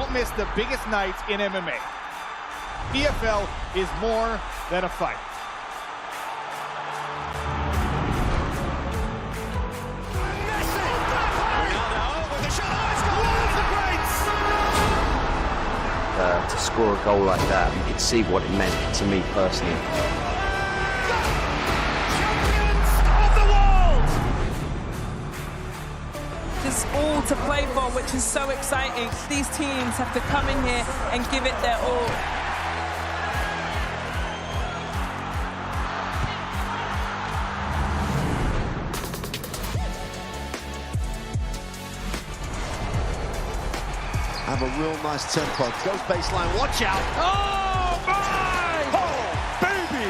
Don't miss the biggest nights in MMA. PFL is more than a fight. To score a goal like that, you could see what it meant to me personally. Just all to play for, which is so exciting. These teams have to come in here and give it their all. Have a real nice tempo. Goes baseline, watch out. Oh, my! Oh, baby!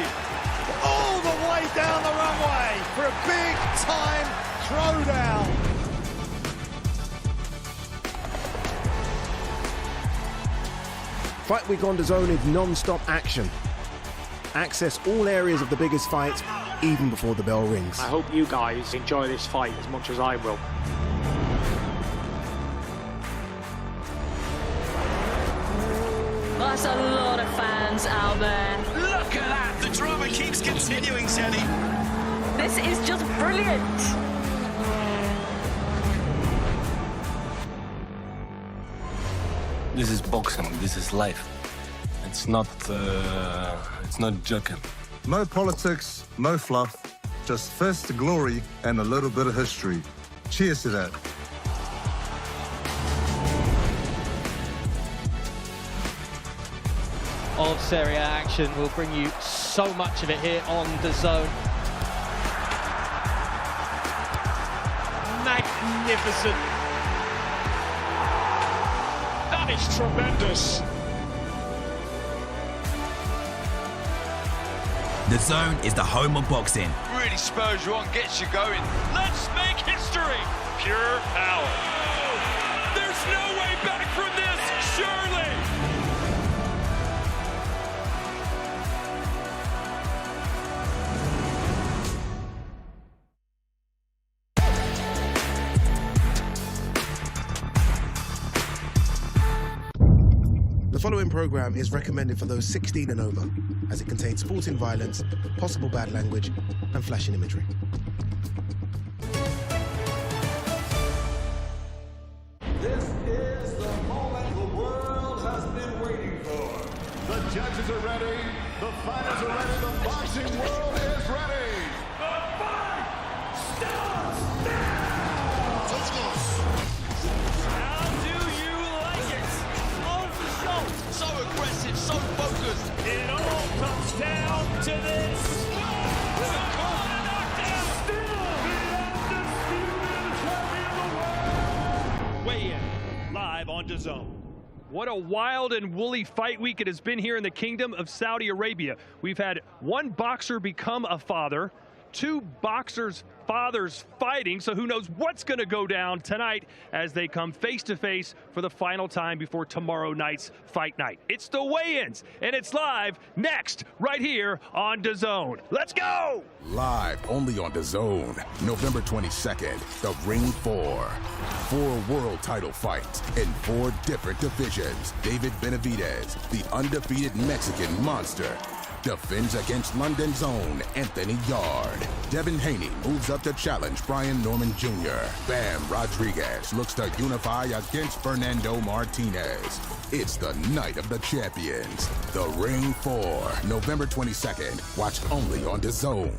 All the way down the runway for a big-time throwdown. Fight Week on DAZN is non-stop action. Access all areas of the biggest fights, even before the bell rings. I hope you guys enjoy this fight as much as I will. That's a lot of fans out there. Look at that! The drama keeps continuing, Jenny. This is just brilliant. This is boxing. This is life. It's not joking. No politics, no fluff, just fist to glory and a little bit of history. Cheers to that. Of Serie A action. We'll bring you so much of it here on DAZN. Magnificent. That is tremendous. DAZN is the home of boxing. Really spurs you on, gets you going. Let's make history. Pure power. There's no way back from this, surely. The following program is recommended for those 16 and over, as it contains sporting violence, possible bad language, and flashing imagery. This is the moment the world has been waiting for. The judges are ready, the fighters are ready, the boxing world is ready. The fight starts now! Let's go. So aggressive, so focused. It all comes down to this. Still the undisputed champion of the world. Weigh in live on DAZN. What a wild and woolly fight week it has been here in the Kingdom of Saudi Arabia. We've had one boxer become a father, two boxers' fathers fighting, so who knows what's going to go down tonight as they come face-to-face for the final time before tomorrow night's fight night. It's the weigh-ins, and it's live next, right here on DAZN. Let's go! Live only on DAZN, November 22nd, the Ring 4. 4 world title fights in 4 different divisions. David Benavidez, the undefeated Mexican monster, defends against London's own Anthony Yarde. Devin Haney moves up to challenge Brian Norman Jr. Bam Rodriguez looks to unify against Fernando Martinez. It's the night of the champions. The Ring 4, November 22nd. Watch only on DAZN.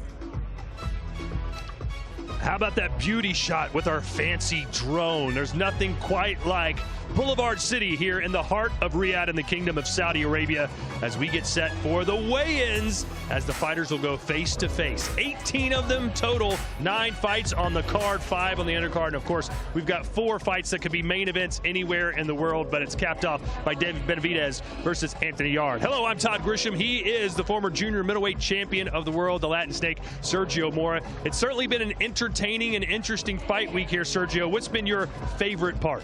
How about that beauty shot with our fancy drone? There's nothing quite like Boulevard City here in the heart of Riyadh in the Kingdom of Saudi Arabia as we get set for the weigh-ins as the fighters will go face-to-face. 18 of them total, 9 fights on the card, 5 on the undercard, and of course we've got 4 fights that could be main events anywhere in the world, but it's capped off by David Benavidez versus Anthony Yarde. Hello, I'm Todd Grisham. He is the former junior middleweight champion of the world, the Latin Snake, Sergio Mora. It's certainly been an entertaining and interesting fight week here, Sergio. What's been your favorite part?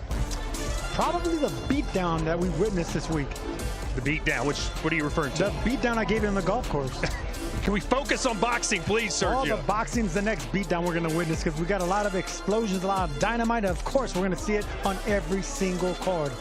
Probably the beatdown that we witnessed this week. The beatdown, what are you referring to? The beatdown I gave him on the golf course. Can we focus on boxing, please, Sergio? All the boxing's the next beatdown we're going to witness because we got a lot of explosions, a lot of dynamite, and of course we're going to see it on every single card.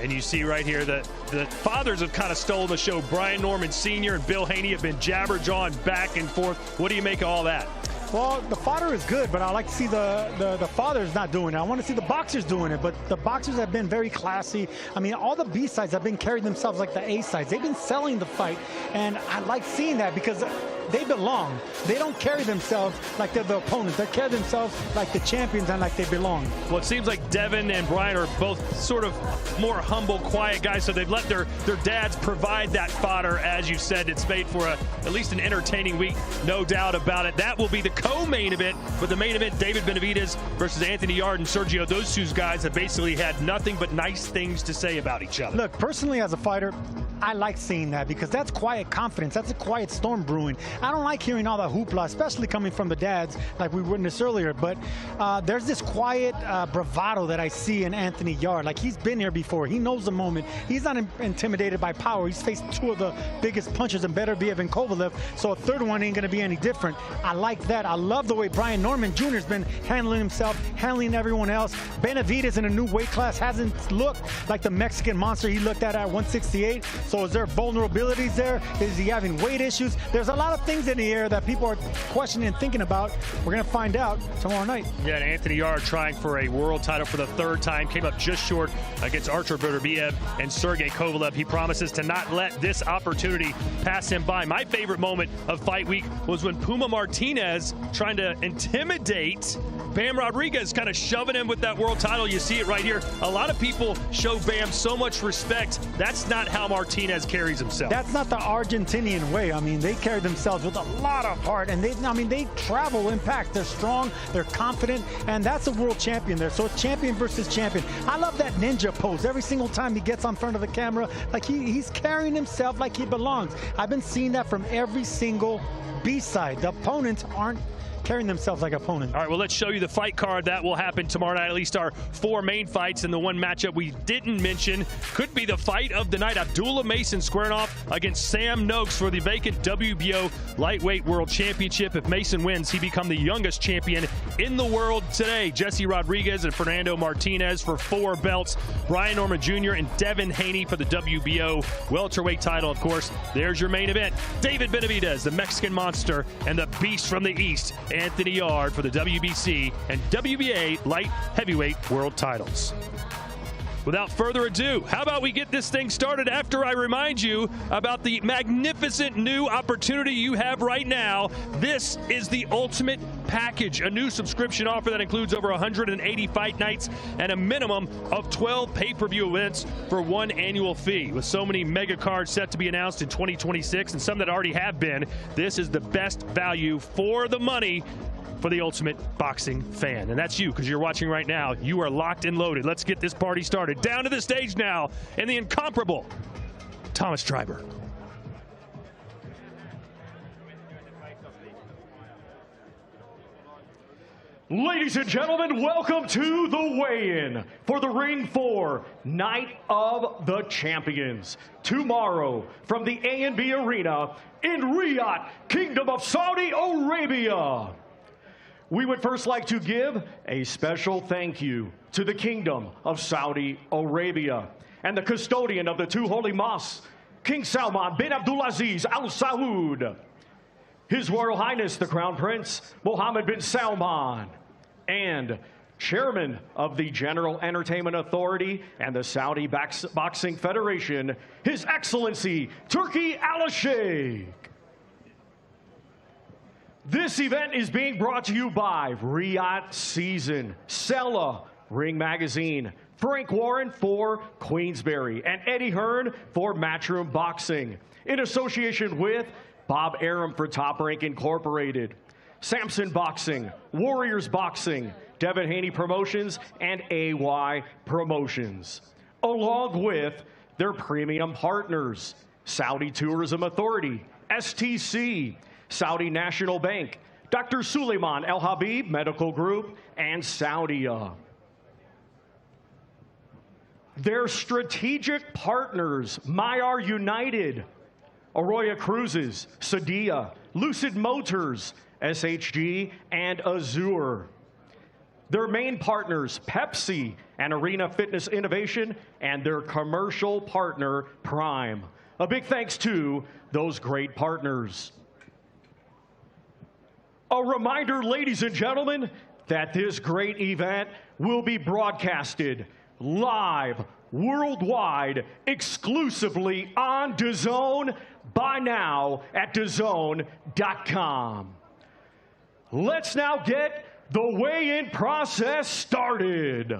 And you see right here that the fathers have kind of stolen the show. Brian Norman Sr. and Bill Haney have been jabber-jawing back and forth. What do you make of all that? Well, the fodder is good, but I like to see the fathers not doing it. I want to see the boxers doing it, but the boxers have been very classy. I mean, all the B-sides have been carrying themselves like the A-sides. They've been selling the fight, and I like seeing that because they belong. They don't carry themselves like they're the opponents. They carry themselves like the champions and like they belong. Well, it seems like Devin and Brian are both sort of more humble, quiet guys, so they've let their dads provide that fodder. As you said, it's made for at least an entertaining week, no doubt about it. That will be the co-main event, but the main event, David Benavidez versus Anthony Yarde and Sergio. Those two guys have basically had nothing but nice things to say about each other. Look, personally as a fighter, I like seeing that because that's quiet confidence. That's a quiet storm brewing. I don't like hearing all that hoopla, especially coming from the dads like we witnessed earlier. But there's this quiet bravado that I see in Anthony Yarde. Like, he's been here before. He knows the moment. He's not intimidated by power. He's faced two of the biggest punchers in Beterbiev and Kovalev, so a third one ain't going to be any different. I like that. I love the way Brian Norman Jr. has been handling himself, handling everyone else. Benavidez in a new weight class hasn't looked like the Mexican monster he looked at 168. So is there vulnerabilities there? Is he having weight issues? There's a lot of things in the air that people are questioning and thinking about. We're going to find out tomorrow night. Yeah, and Anthony Yarde trying for a world title for the third time. Came up just short against Artur Beterbiev and Sergey Kovalev. He promises to not let this opportunity pass him by. My favorite moment of fight week was when Puma Martinez trying to intimidate Bam Rodriguez, kind of shoving him with that world title. You see it right here. A lot of people show Bam so much respect. That's not how Martinez carries himself. That's not the Argentinian way. I mean, they carry themselves with a lot of heart, and they travel in packs. They're strong, they're confident, and that's a world champion there. So it's champion versus champion. I love that ninja pose. Every single time he gets on front of the camera, like he's carrying himself like he belongs. I've been seeing that from every single B-side. The opponents aren't carrying themselves like opponents. All right, well, let's show you the fight card that will happen tomorrow night. At least our four main fights, and the one matchup we didn't mention could be the fight of the night. Abdullah Mason squaring off against Sam Noakes for the vacant WBO Lightweight World Championship. If Mason wins, he becomes the youngest champion in the world today. Jesse Rodriguez and Fernando Martinez for 4 belts. Brian Norman Jr. and Devin Haney for the WBO Welterweight title. Of course, there's your main event. David Benavidez, the Mexican monster, and the beast from the East, Anthony Yarde, for the WBC and WBA light heavyweight world titles. Without further ado, how about we get this thing started after I remind you about the magnificent new opportunity you have right now. This is the Ultimate Package, a new subscription offer that includes over 180 fight nights and a minimum of 12 pay-per-view events for one annual fee. With so many mega cards set to be announced in 2026 and some that already have been, this is the best value for the money for the ultimate boxing fan. And that's you, because you're watching right now. You are locked and loaded. Let's get this party started. Down to the stage now, and the incomparable Thomas Treiber. Ladies and gentlemen, welcome to the weigh-in for the Ring 4 Night of the Champions. Tomorrow from the A&B Arena in Riyadh, Kingdom of Saudi Arabia. We would first like to give a special thank you to the Kingdom of Saudi Arabia and the custodian of the 2 holy mosques, King Salman bin Abdulaziz Al Saud, His Royal Highness the Crown Prince Mohammed bin Salman, and Chairman of the General Entertainment Authority and the Saudi Boxing Federation, His Excellency Turki Al-Sheikh. This event is being brought to you by Riyadh Season, Sella, Ring Magazine, Frank Warren for Queensberry, and Eddie Hearn for Matchroom Boxing, in association with Bob Arum for Top Rank Incorporated, Samson Boxing, Warriors Boxing, Devin Haney Promotions, and AY Promotions, along with their premium partners, Saudi Tourism Authority, STC, Saudi National Bank, Dr. Suleiman El Habib Medical Group, and Saudia. Their strategic partners, Myar United, Arroyo Cruises, Sadia, Lucid Motors, SHG, and Azure. Their main partners, Pepsi and Arena Fitness Innovation, and their commercial partner, Prime. A big thanks to those great partners. A reminder, ladies and gentlemen, that this great event will be broadcasted live, worldwide, exclusively on DAZN by now at DAZN.com. Let's now get the weigh-in process started.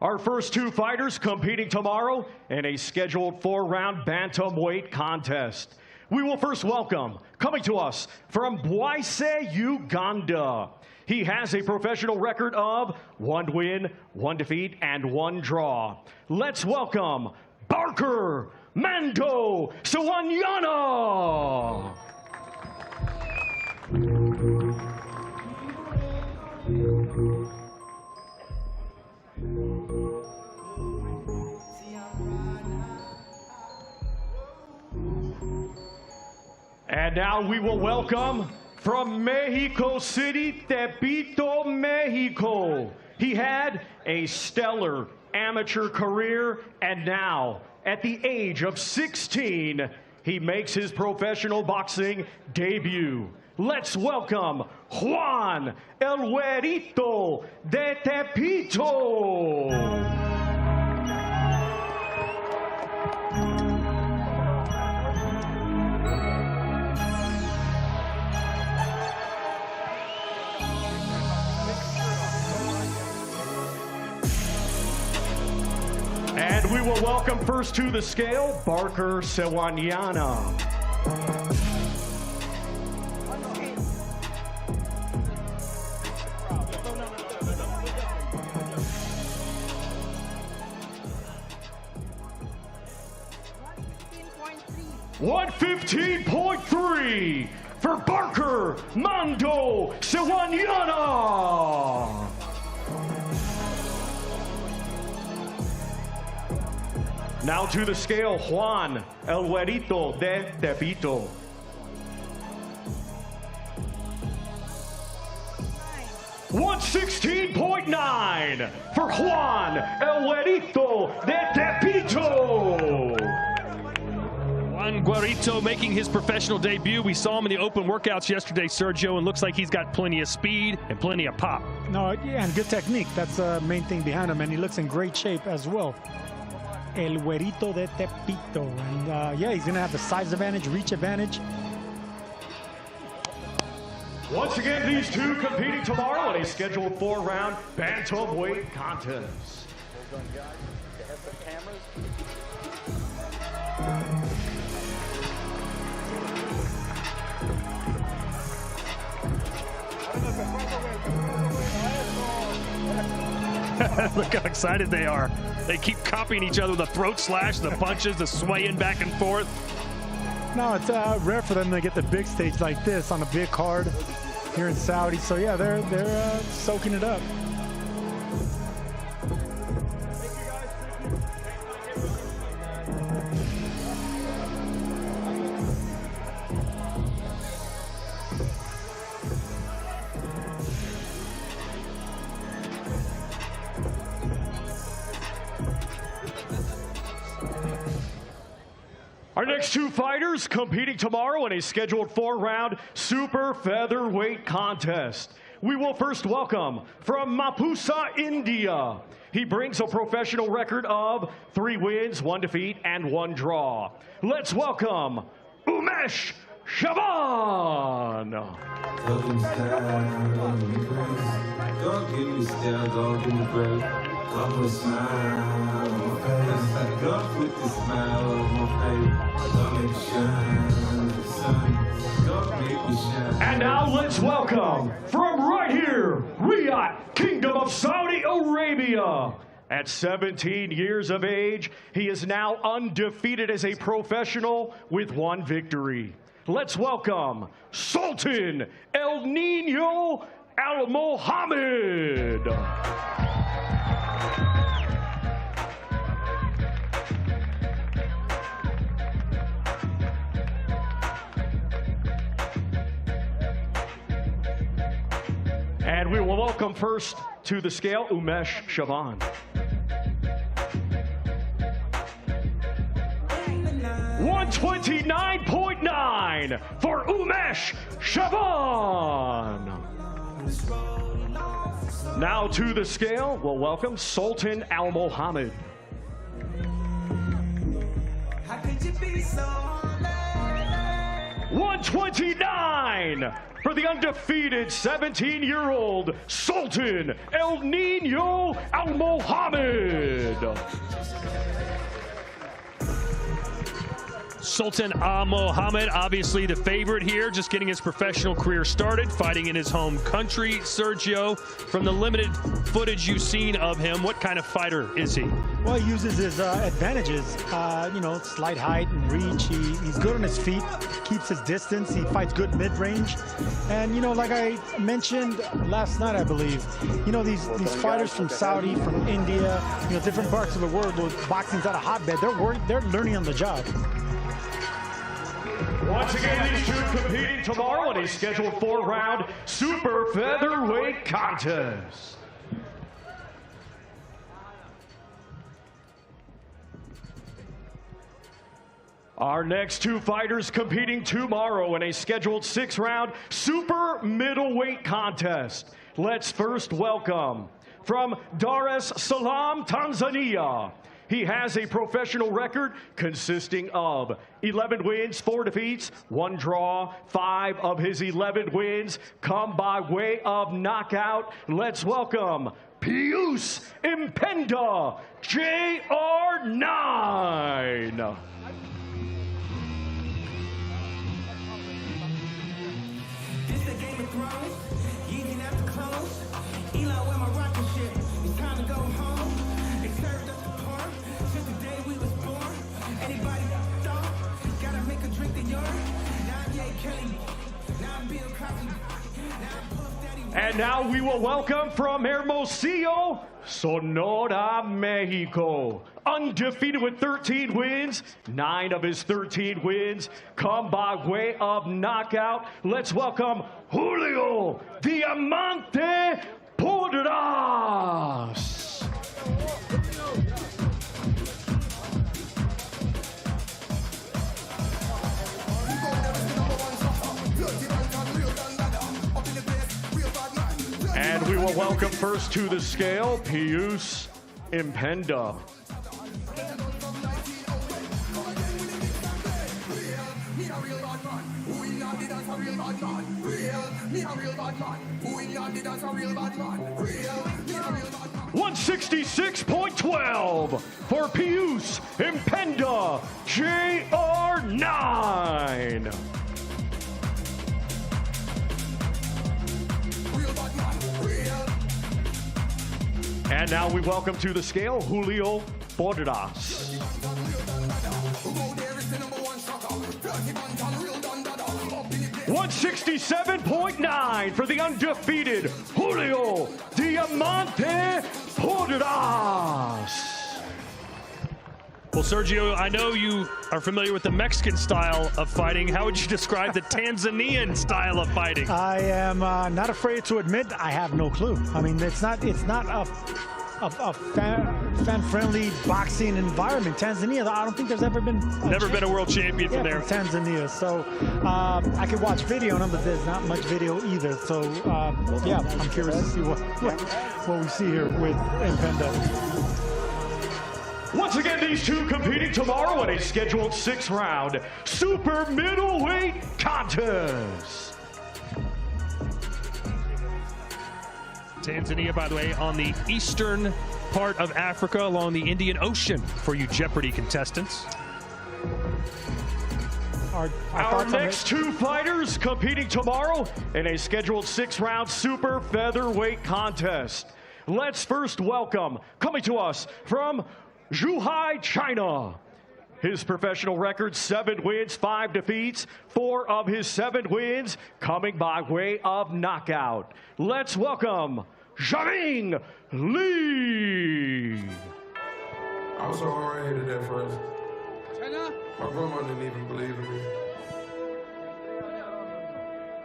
Our first two fighters competing tomorrow in a scheduled 4-round bantamweight contest. We will first welcome, coming to us from Bwaise, Uganda. He has a professional record of 1 win, 1 defeat, and 1 draw. Let's welcome Barker Mando Sawanyana. And now we will welcome from Mexico City, Tepito, Mexico. He had a stellar amateur career, and now, at the age of 16, he makes his professional boxing debut. Let's welcome Juan El Güerito de Tepito. And we will welcome first to the scale, Barker Sawanyana. $115.3 for Barker Mando Sawanyana. Now to the scale, Juan El Güerito de Tepito. $116.9 for Juan El Güerito de Tepito. Juan Güerito making his professional debut. We saw him in the open workouts yesterday, Sergio, and looks like he's got plenty of speed and plenty of pop. No, yeah, and good technique. That's the main thing behind him, and he looks in great shape as well. El Güerito de Tepito. And yeah, he's going to have the size advantage, reach advantage. Once again, these two competing tomorrow in a scheduled 4-round bantamweight contest. Well done, guys. They have some cameras. Look how excited they are. They keep copying each other, the throat slash, the punches, the swaying back and forth. No, it's rare for them to get the big stage like this on a big card here in Saudi. So yeah, they're soaking it up. Our next two fighters competing tomorrow in a scheduled 4-round super featherweight contest. We will first welcome from Mapusa, India. He brings a professional record of 3 wins, 1 defeat, and 1 draw. Let's welcome Umesh Shaban. Don't give me style, don't give me breath. Come with smile on my face. Don't put the smile on my face. Don't make me shine, the sun. Don't make me shine. And now let's welcome from right here, Riyadh, Kingdom of Saudi Arabia. At 17 years of age, he is now undefeated as a professional with 1 victory. Let's welcome Sultan El Nino Al Mohammed. And we will welcome first to the scale, Umesh Chavan. 129.9 for Umesh Chavan. Now to the scale, we'll welcome Sultan Al Mohammed. 129 for the undefeated 17-year-old Sultan El Nino Al Mohammed. Sultan Al Mohammed, obviously the favorite here, just getting his professional career started, fighting in his home country. Sergio, from the limited footage you've seen of him, what kind of fighter is he? Well, he uses his advantages, you know, slight height and reach. He's good on his feet, keeps his distance. He fights good mid-range. And, you know, like I mentioned last night, I believe, you know, these fighters from Saudi, from India, you know, different parts of the world, where boxing's at a hotbed, they're learning on the job. Once again, these two competing tomorrow in a scheduled 4-round super featherweight contest. Our next two fighters competing tomorrow in a scheduled 6-round super middleweight contest. Let's first welcome from Dar es Salaam, Tanzania. He has a professional record consisting of 11 wins, 4 defeats, 1 draw. 5 of his 11 wins come by way of knockout. Let's welcome Pius Impenda, JR9. This the Game of Thrones. You didn't have to close. Eli, where my rocket ship? It's time to go home. They served us the park since the day we was born. Anybody thought? Gotta make a drink to yours. Now I'm Jay Kelly. Now I'm Bill Cosby. Now I'm Puff Daddy. And now we will welcome from Hermosillo, Sonora, Mexico. Undefeated with 13 wins. 9 of his 13 wins come by way of knockout. Let's welcome Julio Diamante Porras. And we will welcome first to the scale, Pius Impenda. 166.12 for Pius Impenda, JR9. And now we welcome to the scale, Julio Porras. 167.9 for the undefeated Julio Diamante Porras. Well, Sergio, I know you are familiar with the Mexican style of fighting. How would you describe the Tanzanian style of fighting? I am not afraid to admit I have no clue. I mean, it's not a fan-friendly boxing environment. Tanzania, I don't think there's ever been a world champion from there. From Tanzania. So I could watch video on them, but there's not much video either. So yeah, I'm curious to see what we see here with Impenda. Once again, these two competing tomorrow in a scheduled 6-round super middleweight contest. Tanzania, by the way, on the eastern part of Africa along the Indian Ocean for you Jeopardy contestants. Our next two fighters competing tomorrow in a scheduled 6-round super featherweight contest. Let's first welcome, coming to us from Zhuhai, China. His professional record, 7 wins, 5 defeats. 4 of his 7 wins coming by way of knockout. Let's welcome Zhang Li. I was so hard-headed at first. My grandma didn't even believe in me.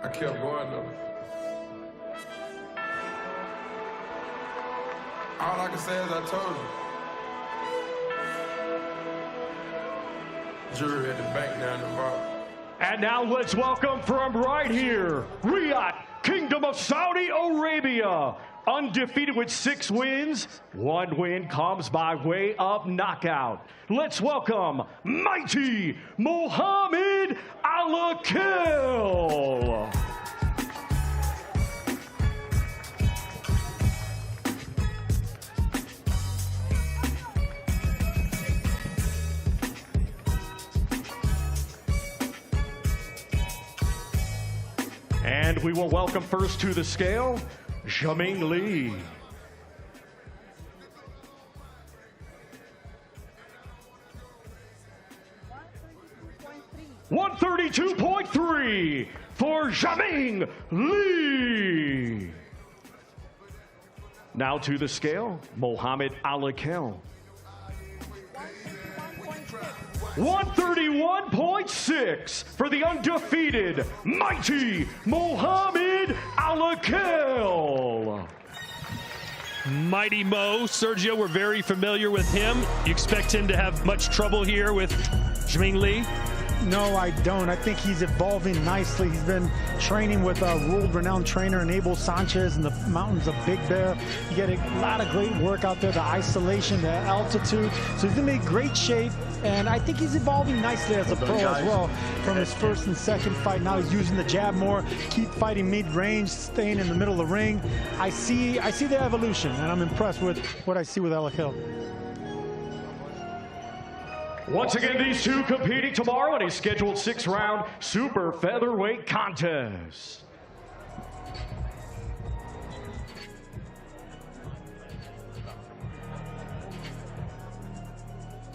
I kept going though. All I can say is I told you. Jury at the bank down the bar. And now let's welcome from right here, Riyadh, Kingdom of Saudi Arabia. Undefeated with 6 wins. 1 win comes by way of knockout. Let's welcome mighty Mohammed Al-Akil. And we will welcome first to the scale, Jaming Lee. $132.3 for Jaming Lee. Now to the scale, Mohammed Al-Akil. 131.6 for the undefeated, mighty Mohammed Al-Akil. Mighty Mo, Sergio, we're very familiar with him. You expect him to have much trouble here with Jaming Lee? No, I don't. I think he's evolving nicely. He's been training with a world-renowned trainer, Abel Sanchez, in the mountains of Big Bear. You get a lot of great work out there, the isolation, the altitude. So he's going to be in great shape, and I think he's evolving nicely as a pro as well. From his first and second fight, now he's using the jab more, keep fighting mid-range, staying in the middle of the ring. I see the evolution, and I'm impressed with what I see with Al-Akil. Once again, these two competing tomorrow in a scheduled 6-round super featherweight contest.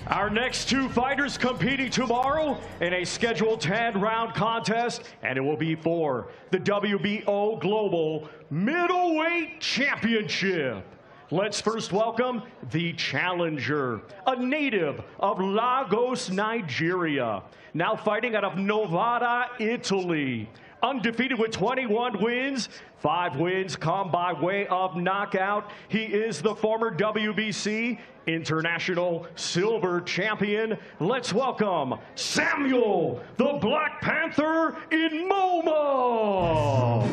Our next 2 fighters competing tomorrow in a scheduled 10-round contest, and it will be for the WBO Global Middleweight Championship. Let's first welcome the challenger, a native of Lagos, Nigeria, now fighting out of Novara, Italy. Undefeated with 21 wins, 5 wins come by way of knockout. He is the former WBC International Silver Champion. Let's welcome Samuel, the Black Panther in MoMA.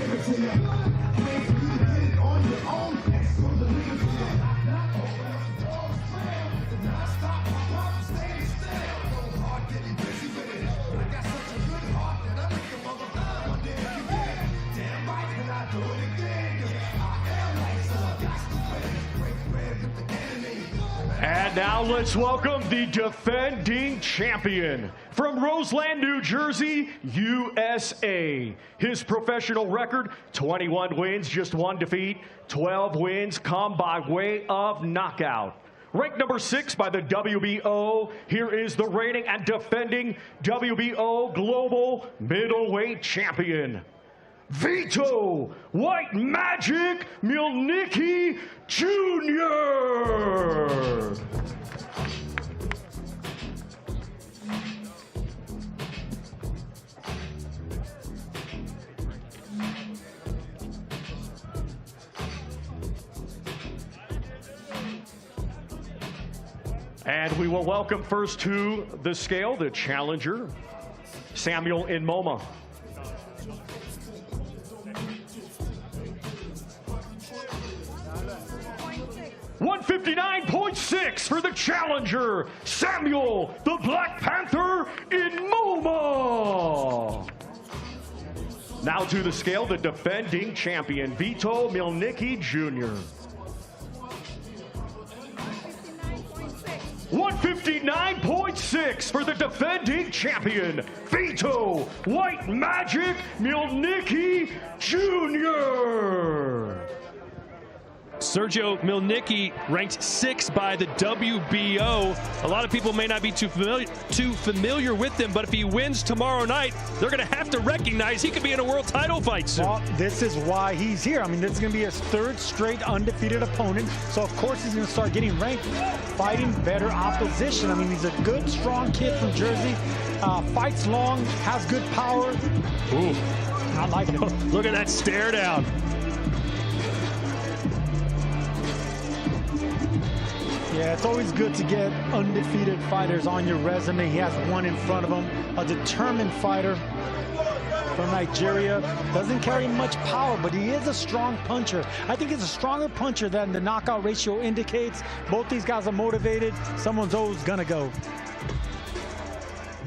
And now let's welcome the defending champion from Roseland, New Jersey, USA. His professional record, 21 wins, just 1 defeat. 12 wins come by way of knockout. Ranked number 6 by the WBO, here is the reigning and defending WBO Global Middleweight Champion, Vito White Magic Mielnicki Jr. And we will welcome first to the scale, the challenger, Samuel in MoMA. $159.6 for the challenger, Samuel, the Black Panther in MoMA. Now to the scale, the defending champion, Vito Mielnicki Jr. 159.6 for the defending champion, Vito White Magic Mielnicki Jr. Sergio Mielnicki ranked 6th by the WBO. A lot of people may not be too familiar with him, but if he wins tomorrow night, they're going to have to recognize he could be in a world title fight soon. Well, this is why he's here. I mean, this is going to be his 3rd straight undefeated opponent, so of course he's going to start getting ranked, fighting better opposition. I mean, he's a good, strong kid from Jersey, fights long, has good power. Ooh. I like him. Look at that stare down. Yeah, it's always good to get undefeated fighters on your resume. He has one in front of him, a determined fighter from Nigeria. Doesn't carry much power, but he is a strong puncher. I think he's a stronger puncher than the knockout ratio indicates. Both these guys are motivated. Someone's always gonna go.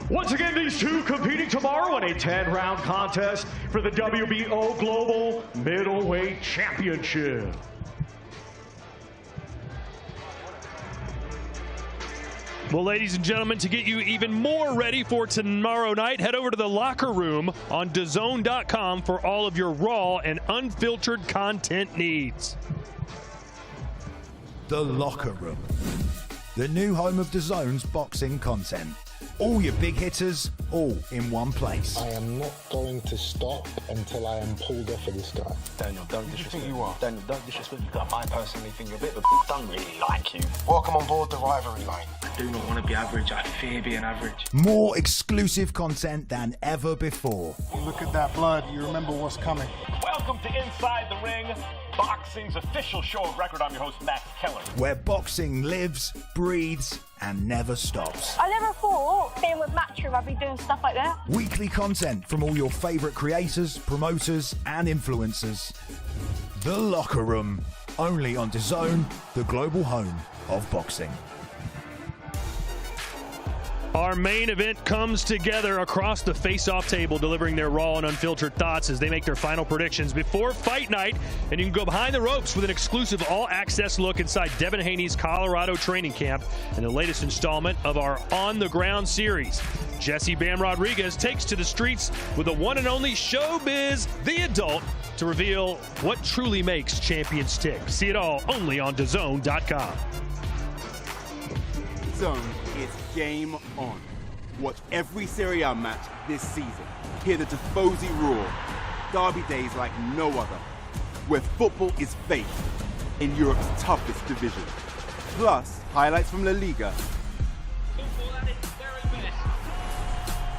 Once again, these two competing tomorrow in a 10-round contest for the WBO Global Middleweight Championship. Well, ladies and gentlemen, to get you even more ready for tomorrow night, head over to the locker room on DAZN.com for all of your raw and unfiltered content needs. The Locker Room, the new home of DAZN's boxing content. All your big hitters, all in one place. I am not going to stop until I am pulled off of this guy. Daniel, don't disrespect you are. Daniel, don't disrespect you. I personally think you're a bit of a don't really like you. Welcome on board the rivalry line. I do not want to be average. I fear being average. More exclusive content than ever before. You look at that blood, you remember what's coming. Welcome to Inside the Ring, boxing's official show of record. I'm your host, Max Keller. Where boxing lives, breathes, and never stops. I never thought being with Matchroom I'd be doing stuff like that. Weekly content from all your favourite creators, promoters, and influencers. The Locker Room, only on DAZN, the global home of boxing. Our main event comes together across the face-off table, delivering their raw and unfiltered thoughts as they make their final predictions before fight night. And you can go behind the ropes with an exclusive all-access look inside Devin Haney's Colorado training camp and the latest installment of our On the Ground series. Jesse Bam Rodriguez takes to the streets with the one and only Showbiz, the adult, to reveal what truly makes champions tick. See it all only on DAZN.com. DAZN is game on. Watch every Serie A match this season. Hear the Tifosi roar. Derby days like no other. Where football is fate in Europe's toughest division. Plus, highlights from La Liga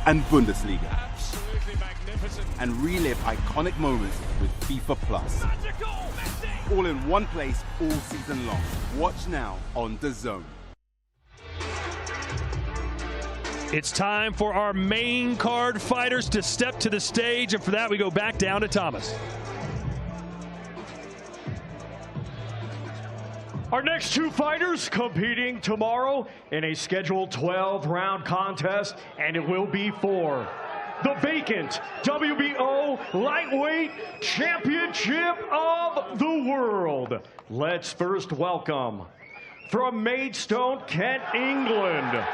and Bundesliga. And relive iconic moments with FIFA Plus. All in one place all season long. Watch now on DAZN. It's time for our main card fighters to step to the stage, and for that we go back down to Thomas. Our next two fighters competing tomorrow in a scheduled 12-round contest, and it will be for the vacant WBO Lightweight Championship of the World. Let's first welcome, from Maidstone, Kent, England,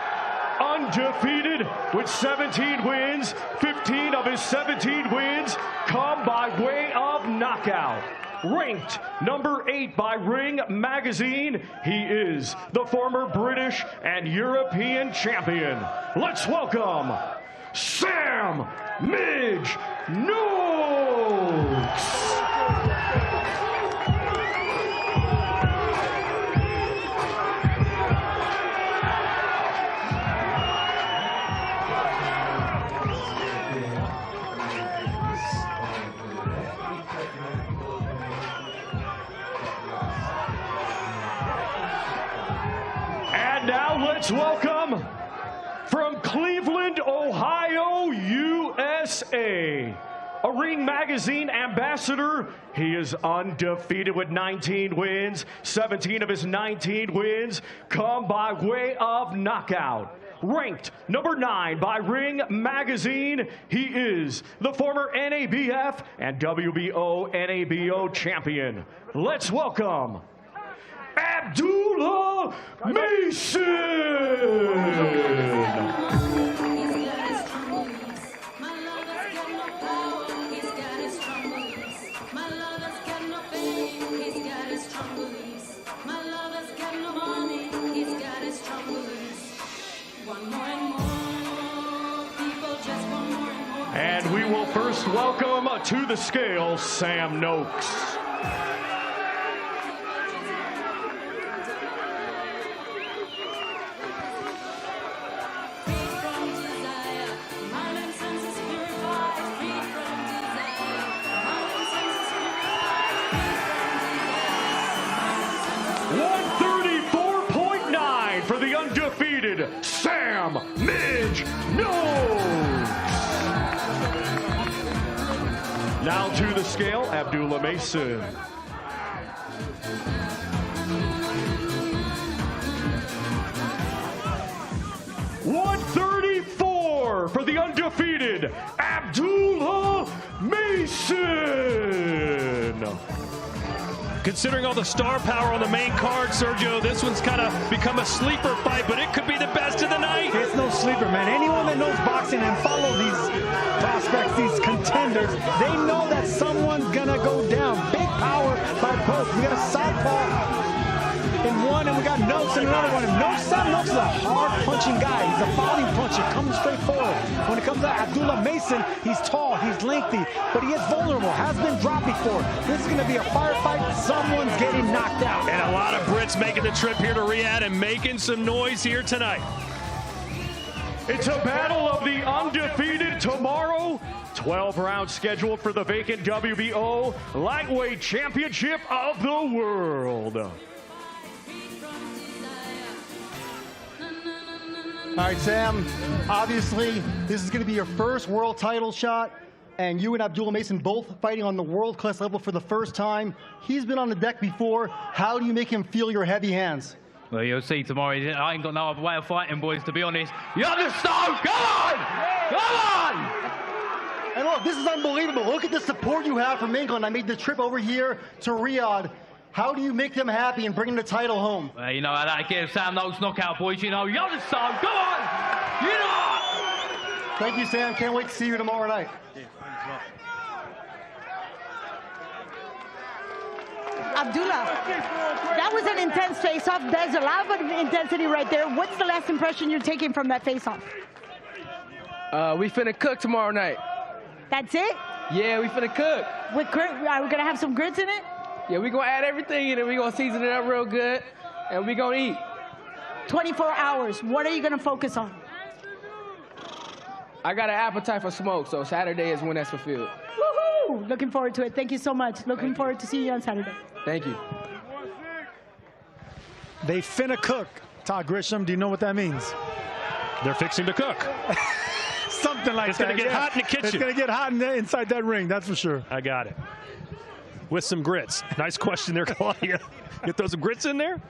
undefeated with 17 wins, 15 of his 17 wins come by way of knockout. Ranked number 8 by Ring Magazine, he is the former British and European champion. Let's welcome Sam Midge Noakes. Let's welcome, from Cleveland, Ohio, USA, a Ring Magazine ambassador. He is undefeated with 19 wins. 17 of his 19 wins come by way of knockout. Ranked number 9 by Ring Magazine, he is the former NABF and WBO NABO champion. Let's welcome Abdullah Mason. And we will first welcome to the scale Sam Noakes. George Noakes. Now to the scale, Abdullah Mason. $134 for the undefeated Abdullah Mason. Considering all the star power on the main card, Sergio, this one's kind of become a sleeper fight, but it could be the best of the night. It's no sleeper, man. Anyone that knows boxing and follow these prospects, these contenders, they know that someone's gonna go down. Big power by both. We got a southpaw in one, and we got Noakes in another one. And Noakes is a hard-punching guy. He's a volley puncher, coming straight forward. When it comes to Abdullah Mason, he's tall, he's lengthy, but he is vulnerable, has been dropped before. This is going to be a firefight. Someone's getting knocked out. And a lot of Brits making the trip here to Riyadh and making some noise here tonight. It's a battle of the undefeated tomorrow. 12 rounds scheduled for the vacant WBO Lightweight Championship of the World. All right, Sam, obviously, this is going to be your first world title shot, and you and Abdullah Mason both fighting on the world-class level for the first time. He's been on the deck before. How do you make him feel your heavy hands? Well, you'll see tomorrow. I ain't got no other way of fighting, boys, to be honest. You understand? Come on! Come on! And look, this is unbelievable. Look at the support you have from England. I made the trip over here to Riyadh. How do you make them happy and bring the title home? Well, you know, I like to give Sam Noakes knockout, boys. You know, you understand? Come on! You know! Thank you, Sam. Can't wait to see you tomorrow night. Abdullah, that was an intense face-off. There's a lot of intensity right there. What's the last impression you're taking from that face-off? We finna cook tomorrow night. That's it? Yeah, we finna cook. With are we gonna have some grits in it? Yeah, we gonna add everything in it. We gonna season it up real good, and we gonna eat. 24 hours. What are you gonna focus on? I got an appetite for smoke, so Saturday is when that's fulfilled. Woohoo! Looking forward to it. Thank you so much. Looking forward to seeing you on Saturday. Thank you. They finna cook. Todd Grisham, do you know what that means? They're fixing to cook. Something like it's that. It's going to get hot in the kitchen. It's going to get hot inside that ring, that's for sure. I got it. With some grits. Nice question there, Claudia. Get those grits in there?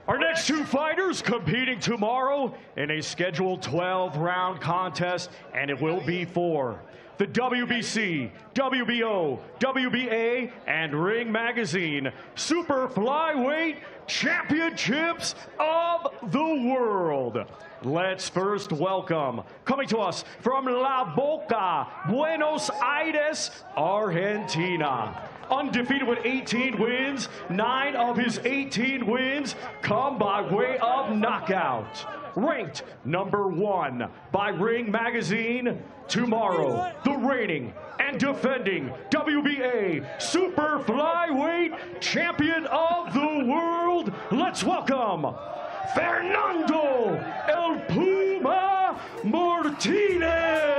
Our next two fighters competing tomorrow in a scheduled 12-round contest, and it will be for the WBC, WBO, WBA, and Ring Magazine Super Flyweight Championships of the World. Let's first welcome, coming to us from La Boca, Buenos Aires, Argentina. Undefeated with 18 wins, 9 of his 18 wins come by way of knockout. Ranked #1 by Ring Magazine, tomorrow the reigning and defending WBA Super Flyweight Champion of the World. Let's welcome Fernando El Puma Martinez.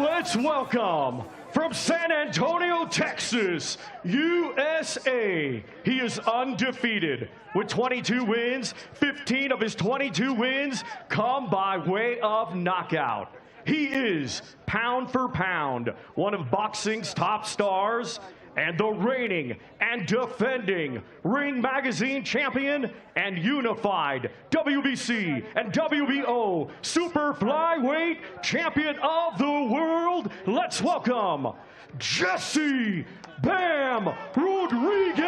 Let's welcome, from San Antonio, Texas, USA. He is undefeated with 22 wins. 15 of his 22 wins come by way of knockout. He is, pound for pound, one of boxing's top stars and the reigning and defending Ring Magazine champion and unified WBC and WBO Super Flyweight Champion of the World. Let's welcome Jesse Bam Rodriguez.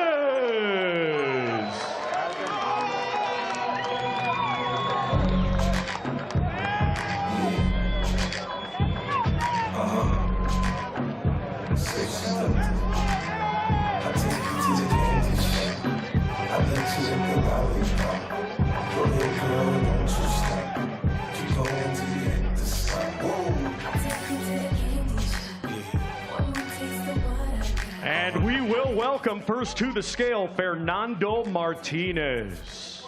And we will welcome first to the scale, Fernando Martinez.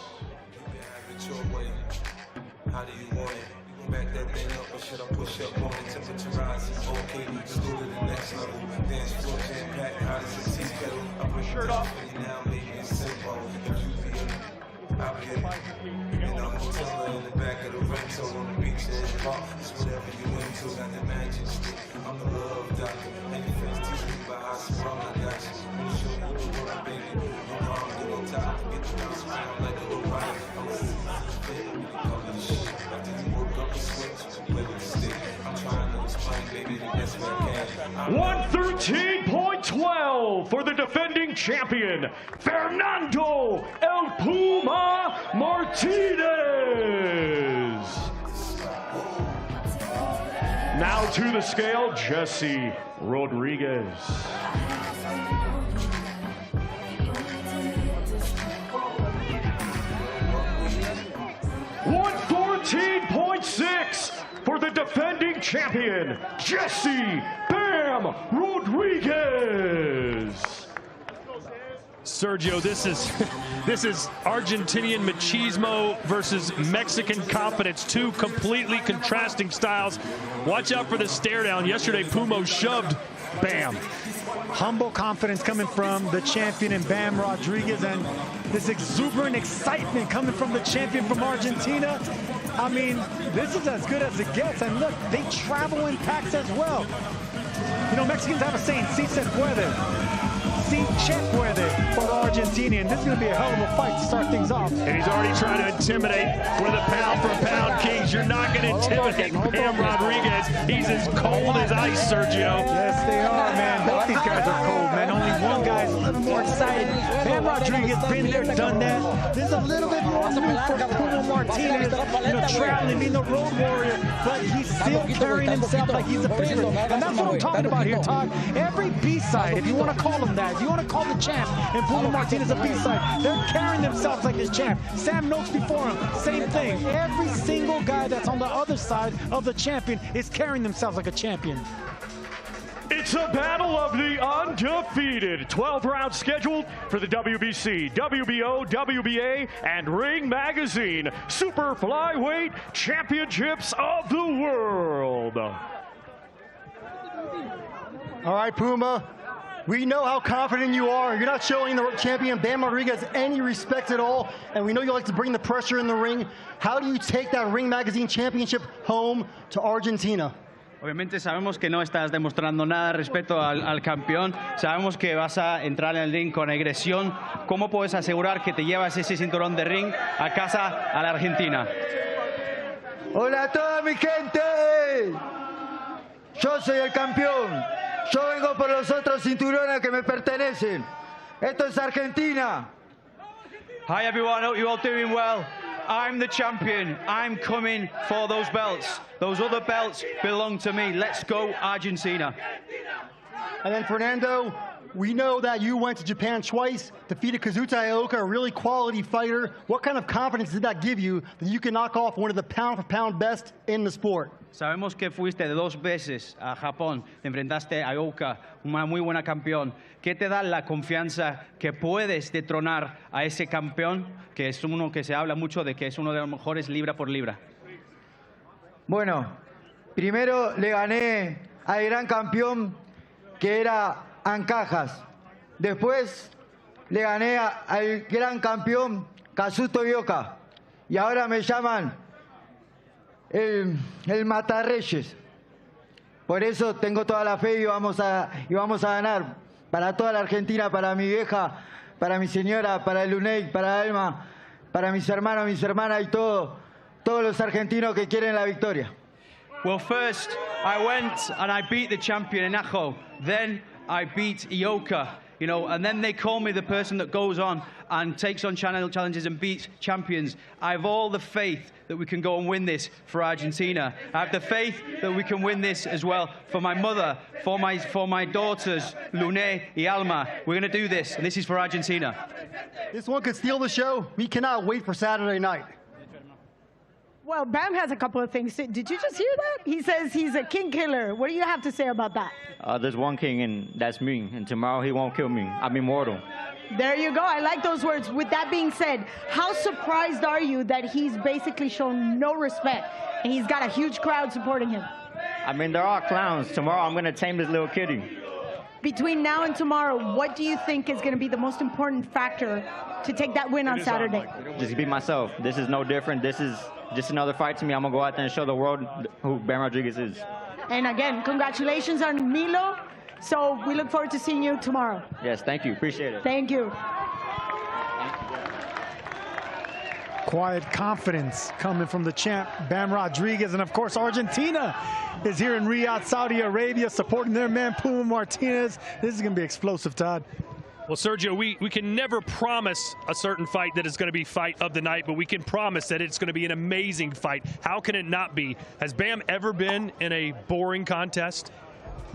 How do you want it? Back that thing up, or should I push up on it? Temperature rises, okay, we can go to the next level. Dance floor, jam packed, hot as a tea kettle. I put shirt off, now maybe it's simple. If you be out here, and I'm hotel in the back of the rental on the beach in the park. It's whatever you into, got the magic stick. I'm the love doctor, and your friends teach me about how strong I got you. I'm gonna show you the world, baby. No harm, get on top, get the bounce around like a little rider. I'm a fit, we can call it shit. After you woke up and switch, play with the stick. I'm trying to explain, baby, the best way I can. 113.12 for the defending champion, Fernando El Puma Martinez. Now to the scale, Jesse Rodriguez. 114.6 for the defending champion, Jesse Bam Rodriguez. Sergio, this is Argentinian machismo versus Mexican confidence, two completely contrasting styles. Watch out for the stare down. Yesterday, Pumo shoved Bam. Humble confidence coming from the champion in Bam Rodriguez, and this exuberant excitement coming from the champion from Argentina. I mean, this is as good as it gets. And look, they travel in packs as well. You know, Mexicans have a saying, si se puede. Si che puede for the Argentinian. This is going to be a hell of a fight to start things off. And he's already trying to intimidate. We're the pound-for-pound kings. You're not going to intimidate Bam Rodriguez. He's as cold as ice, Sergio. Yes, they are, man. Both these guys are cold, man. Only one guy's a little more excited. Bam Rodriguez been there, done that. There's a little bit more room for Pumo Martinez, you know, traveling, being the road warrior, but he's still carrying himself like he's a favorite. And that's what I'm talking about here, Todd. Every B-side, if you want to call him that, if you want to call the champ and Pumo Martinez a B-side, they're carrying themselves like this champ. Sam Noakes before him, same thing. Every single guy that's on the other side of the champion is carrying themselves like a champion. It's a battle of the undefeated. 12 rounds scheduled for the WBC, WBO, WBA, and Ring Magazine Super Flyweight Championships of the World. All right, Puma. We know how confident you are. You're not showing the champion Bam Rodriguez any respect at all, and we know you like to bring the pressure in the ring. How do you take that Ring Magazine Championship home to Argentina? Obviamente sabemos que no estás demostrando nada de respeto al campeón. Sabemos que vas a entrar en el ring con agresión. ¿Cómo puedes asegurar que te llevas ese cinturón de ring a casa a la Argentina? Hola a toda mi gente. Yo soy el campeón. Yo vengo por los otros cinturones que me pertenecen. Esto es Argentina. Hi everyone, hope you're all doing well. I'm the champion. I'm coming for those belts. Those other belts belong to me. Let's go, Argentina. And then Fernando, we know that you went to Japan twice, defeated Kazuta Ioka, a really quality fighter. What kind of confidence did that give you that you can knock off one of the pound-for-pound best in the sport? Sabemos que fuiste de 2 veces a Japón, te enfrentaste a Ioka, una muy buena campeón. ¿Qué te da la confianza que puedes detronar a ese campeón, que es uno que se habla mucho de que es uno de los mejores libra por libra? Bueno, primero le gané al gran campeón que era Ancajas. Después le gané al gran campeón Kazuto Ioka. Y ahora me llaman el Matarreyes. Por eso tengo toda la fe y vamos a ganar. Para toda la Argentina, para mi vieja, para mi señora, para el UNEI, para Alma, para mis hermanos, mis hermanas y todos los argentinos que quieren la victoria. Well, first, I went and I beat the champion in Ajo. Then I beat Ioka, you know, and then they call me the person that goes on and takes on challenges and beats champions. I have all the faith that we can go and win this for Argentina. I have the faith that we can win this as well for my mother, for my daughters, Lune y Alma. We're going to do this, and this is for Argentina. This one could steal the show. We cannot wait for Saturday night. Well, Bam has a couple of things. Did you just hear that? He says he's a king killer. What do you have to say about that? There's one king, and that's me. And tomorrow he won't kill me. I'm immortal. There you go. I like those words. With that being said, how surprised are you that he's basically shown no respect and he's got a huge crowd supporting him? I mean, they're all clowns. Tomorrow I'm going to tame this little kitty. Between now and tomorrow, what do you think is going to be the most important factor to take that win on Saturday? Just be myself. This is no different. This is just another fight to me. I'm going to go out there and show the world who Bam Rodriguez is. And again, congratulations on Milo. So we look forward to seeing you tomorrow. Yes, thank you. Appreciate it. Thank you. Quiet confidence coming from the champ, Bam Rodriguez. And of course, Argentina is here in Riyadh, Saudi Arabia, supporting their man, Puma Martinez. This is going to be explosive, Todd. Well, Sergio, we can never promise a certain fight that is going to be fight of the night, but we can promise that it's going to be an amazing fight. How can it not be? Has Bam ever been in a boring contest?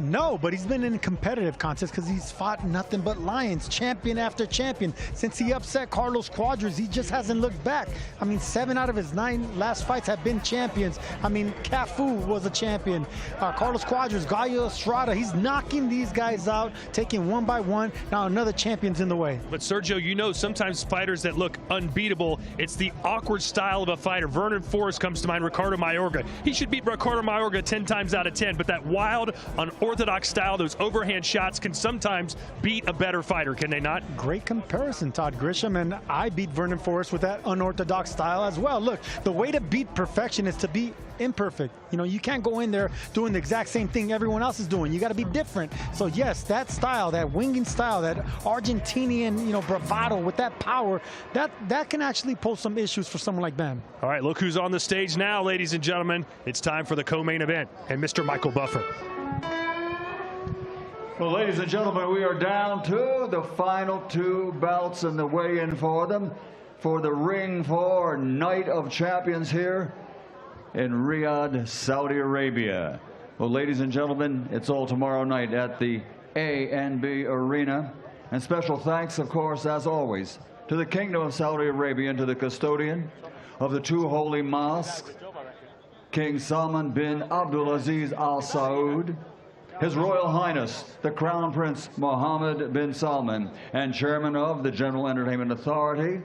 No, but he's been in competitive contests because he's fought nothing but lions, champion after champion. Since he upset Carlos Cuadras, he just hasn't looked back. I mean, 7 out of his 9 last fights have been champions. I mean, Cafu was a champion. Carlos Cuadras, Gallo Estrada, he's knocking these guys out, taking one by one. Now another champion's in the way. But Sergio, you know, sometimes fighters that look unbeatable, it's the awkward style of a fighter. Vernon Forrest comes to mind, Ricardo Mayorga. He should beat Ricardo Mayorga 10 times out of 10, but that wild, unorthodox style, those overhand shots can sometimes beat a better fighter, can they not? Great comparison, Todd Grisham, and I beat Vernon Forrest with that unorthodox style as well. Look, the way to beat perfection is to be imperfect. You know, you can't go in there doing the exact same thing everyone else is doing. You got to be different. So yes, that style, that winging style, that Argentinian, you know, bravado with that power, that can actually pose some issues for someone like Bam. All right, look who's on the stage now, ladies and gentlemen. It's time for the co-main event and Mr. Michael Buffer. Well, ladies and gentlemen, we are down to the final 2 bouts and the weigh-in for them for the Ring 4 Night of Champions here in Riyadh, Saudi Arabia. Well, ladies and gentlemen, it's all tomorrow night at the A&B Arena. And special thanks, of course, as always, to the Kingdom of Saudi Arabia and to the custodian of the 2 holy mosques, King Salman bin Abdulaziz Al Saud, His Royal Highness, the Crown Prince Mohammed bin Salman, and Chairman of the General Entertainment Authority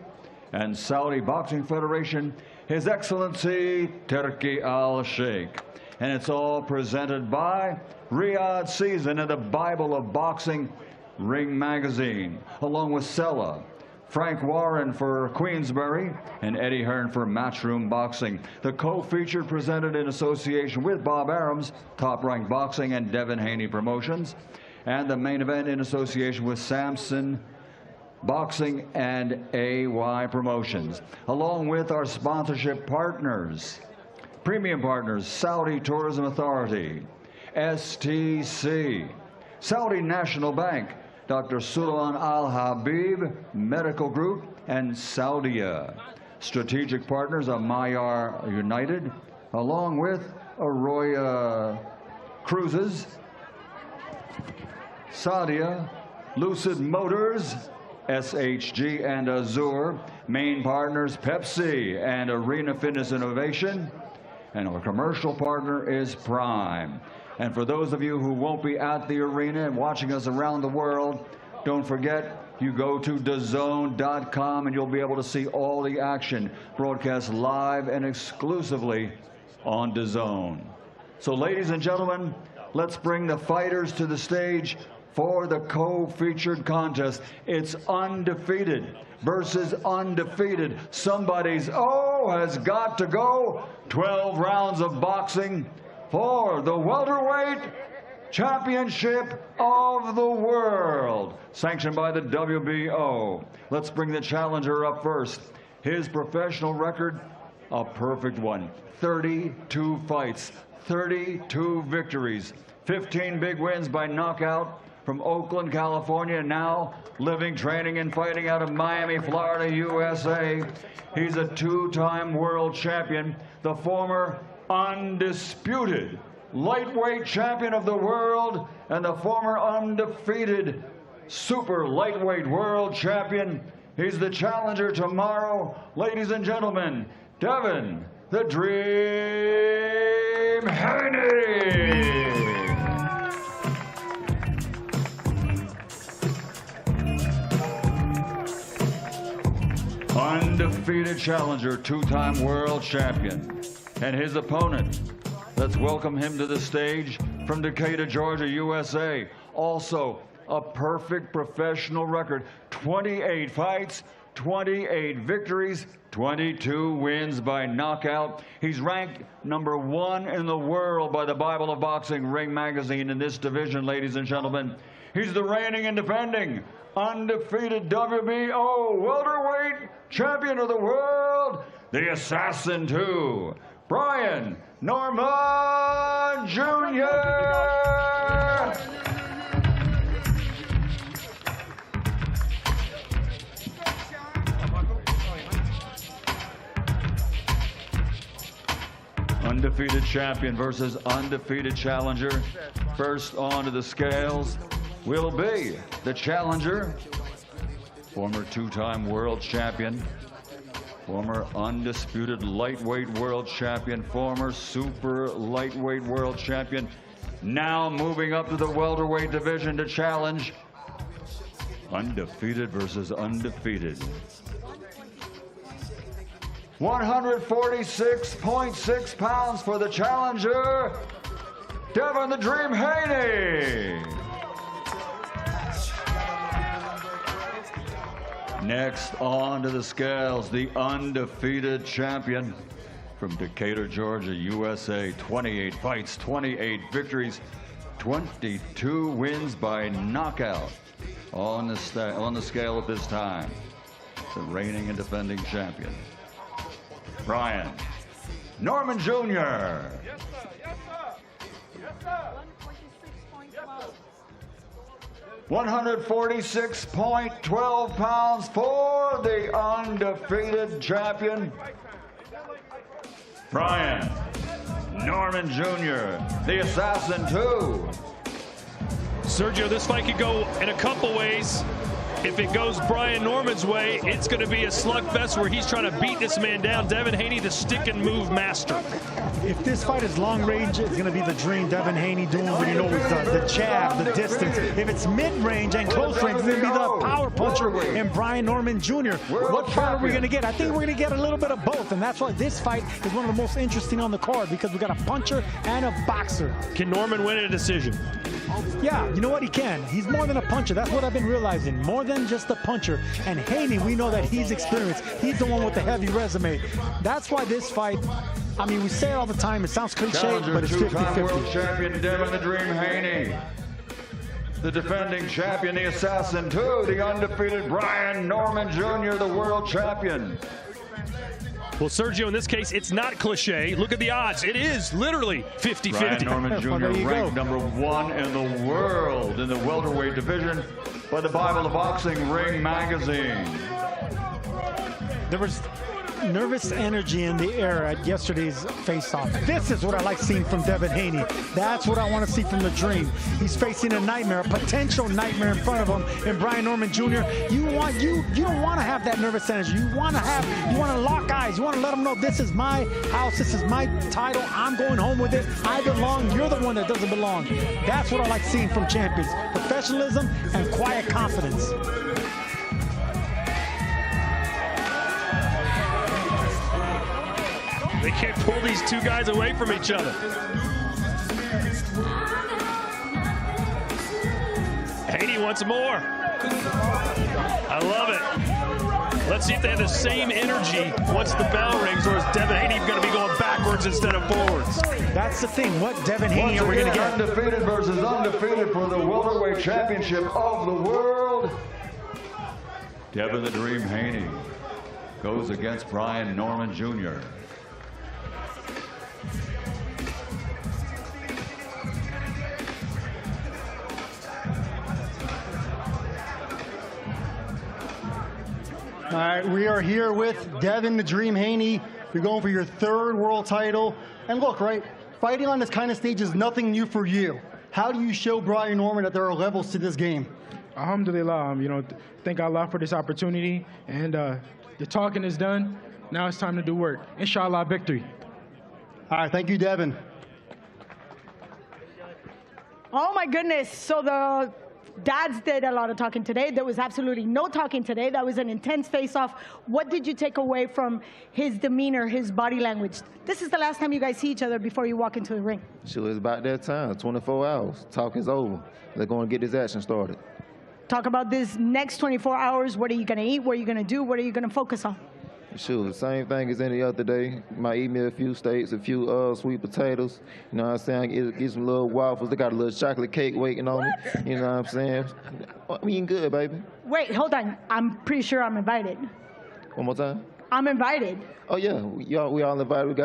and Saudi Boxing Federation, His Excellency Turki Al Sheikh. And it's all presented by Riyadh Season and the Bible of Boxing Ring Magazine, along with Sella, Frank Warren for Queensbury, and Eddie Hearn for Matchroom Boxing. The co-feature presented in association with Bob Arams, Top Rank Boxing, and Devin Haney Promotions. And the main event in association with Samson Boxing and AY Promotions. Along with our sponsorship partners, premium partners, Saudi Tourism Authority, STC, Saudi National Bank, Dr. Sulaiman Al Habib Medical Group, and Saudia. Strategic partners are Mayar United, along with Arroyo Cruises, Saudia, Lucid Motors, SHG, and Azure. Main partners Pepsi and Arena Fitness Innovation. And our commercial partner is Prime. And for those of you who won't be at the arena and watching us around the world, don't forget, you go to DAZN.com and you'll be able to see all the action broadcast live and exclusively on DAZN. So ladies and gentlemen, let's bring the fighters to the stage for the co-featured contest. It's undefeated versus undefeated. Somebody's has got to go. 12 rounds of boxing for the Welterweight Championship of the World, sanctioned by the WBO. Let's bring the challenger up first. His professional record, a perfect one. 32 fights, 32 victories, 15 big wins by knockout, from Oakland, California, now living, training, and fighting out of Miami, Florida, USA. He's a two-time world champion, the former undisputed lightweight champion of the world, and the former undefeated super lightweight world champion. He's the challenger tomorrow. Ladies and gentlemen, Devin, the Dream Haney. Undefeated challenger, two-time world champion. And his opponent, let's welcome him to the stage from Decatur, Georgia, USA. Also, a perfect professional record, 28 fights, 28 victories, 22 wins by knockout. He's ranked #1 in the world by the Bible of Boxing Ring Magazine in this division, ladies and gentlemen. He's the reigning and defending undefeated WBO welterweight champion of the world, the Assassin 2, Brian Norman Jr. Undefeated champion versus undefeated challenger. First onto the scales will be the challenger, former two-time world champion, former undisputed lightweight world champion, former super lightweight world champion, now moving up to the welterweight division to challenge undefeated versus undefeated. 146.6 pounds for the challenger, Devin the Dream Haney. Next on to the scales, the undefeated champion from Decatur, Georgia, USA. 28 fights, 28 victories, 22 wins by knockout on the scale at this time. The reigning and defending champion, Brian Norman Jr. 146.12 pounds for the undefeated champion, Brian Norman Jr., the Assassin 2. Sergio, this fight could go in a couple ways. If it goes Brian Norman's way, it's going to be a slugfest where he's trying to beat this man down. Devin Haney, the stick and move master. If this fight is long range, it's going to be the Dream Devin Haney doing what he always does, the jab, the distance. If it's mid-range and close range, it's going to be the power puncher and Brian Norman Jr. What fight are we going to get? I think we're going to get a little bit of both, and that's why this fight is one of the most interesting on the card, because we got a puncher and a boxer. Can Norman win in a decision? Yeah, you know what? He can. He's more than a puncher. That's what I've been realizing. More than just a puncher. And Haney, we know that he's experienced. He's the one with the heavy resume. That's why this fight, I mean, we say it all the time. It sounds cliche, but it's 50-50. World champion Devin the Dream Haney. The defending champion, the Assassin 2, the undefeated Brian Norman Jr., the world champion. Well, Sergio, in this case, it's not cliche. Look at the odds. It is literally 50-50. Brian Norman Jr. ranked #1 in the world in the welterweight division by the Bible of Boxing Ring Magazine. There was nervous energy in the air at yesterday's face-off. This is what I like seeing from Devin Haney. That's what I want to see from the Dream. He's facing a nightmare, a potential nightmare in front of him. And Brian Norman Jr., you don't want to have that nervous energy. You want to lock eyes. You want to let him know, this is my house, this is my title, I'm going home with it. I belong, you're the one that doesn't belong. That's what I like seeing from champions. Professionalism and quiet confidence. They can't pull these two guys away from each other. Haney wants more. I love it. Let's see if they have the same energy once the bell rings, or is Devin Haney going to be going backwards instead of forwards? That's the thing. What Devin Haney are we going to get? Undefeated versus undefeated for the welterweight championship of the world. Devin the Dream Haney goes against Brian Norman Jr. All right, we are here with Devin the Dream Haney. You're going for your 3rd world title. And look, right, fighting on this kind of stage is nothing new for you. How do you show Brian Norman that there are levels to this game? Alhamdulillah, thank Allah for this opportunity. And the talking is done. Now it's time to do work. Inshallah, victory. All right, thank you, Devin. Oh my goodness, so the dads did a lot of talking today. There was absolutely no talking today. That was an intense face-off. What did you take away from his demeanor, his body language? This is the last time you guys see each other before you walk into the ring. Sure, it's about that time, 24 hours. Talk is over. They're going to get this action started. Talk about this next 24 hours. What are you going to eat? What are you going to do? What are you going to focus on? Sure, same thing as any other day. Might eat me a few steaks, a few sweet potatoes. You know what I'm saying? Get some little waffles. They got a little chocolate cake waiting on me. You know what I'm saying? I'm eating good, baby. Wait, hold on. I'm pretty sure I'm invited. One more time? I'm invited. Oh, yeah. We all invited. We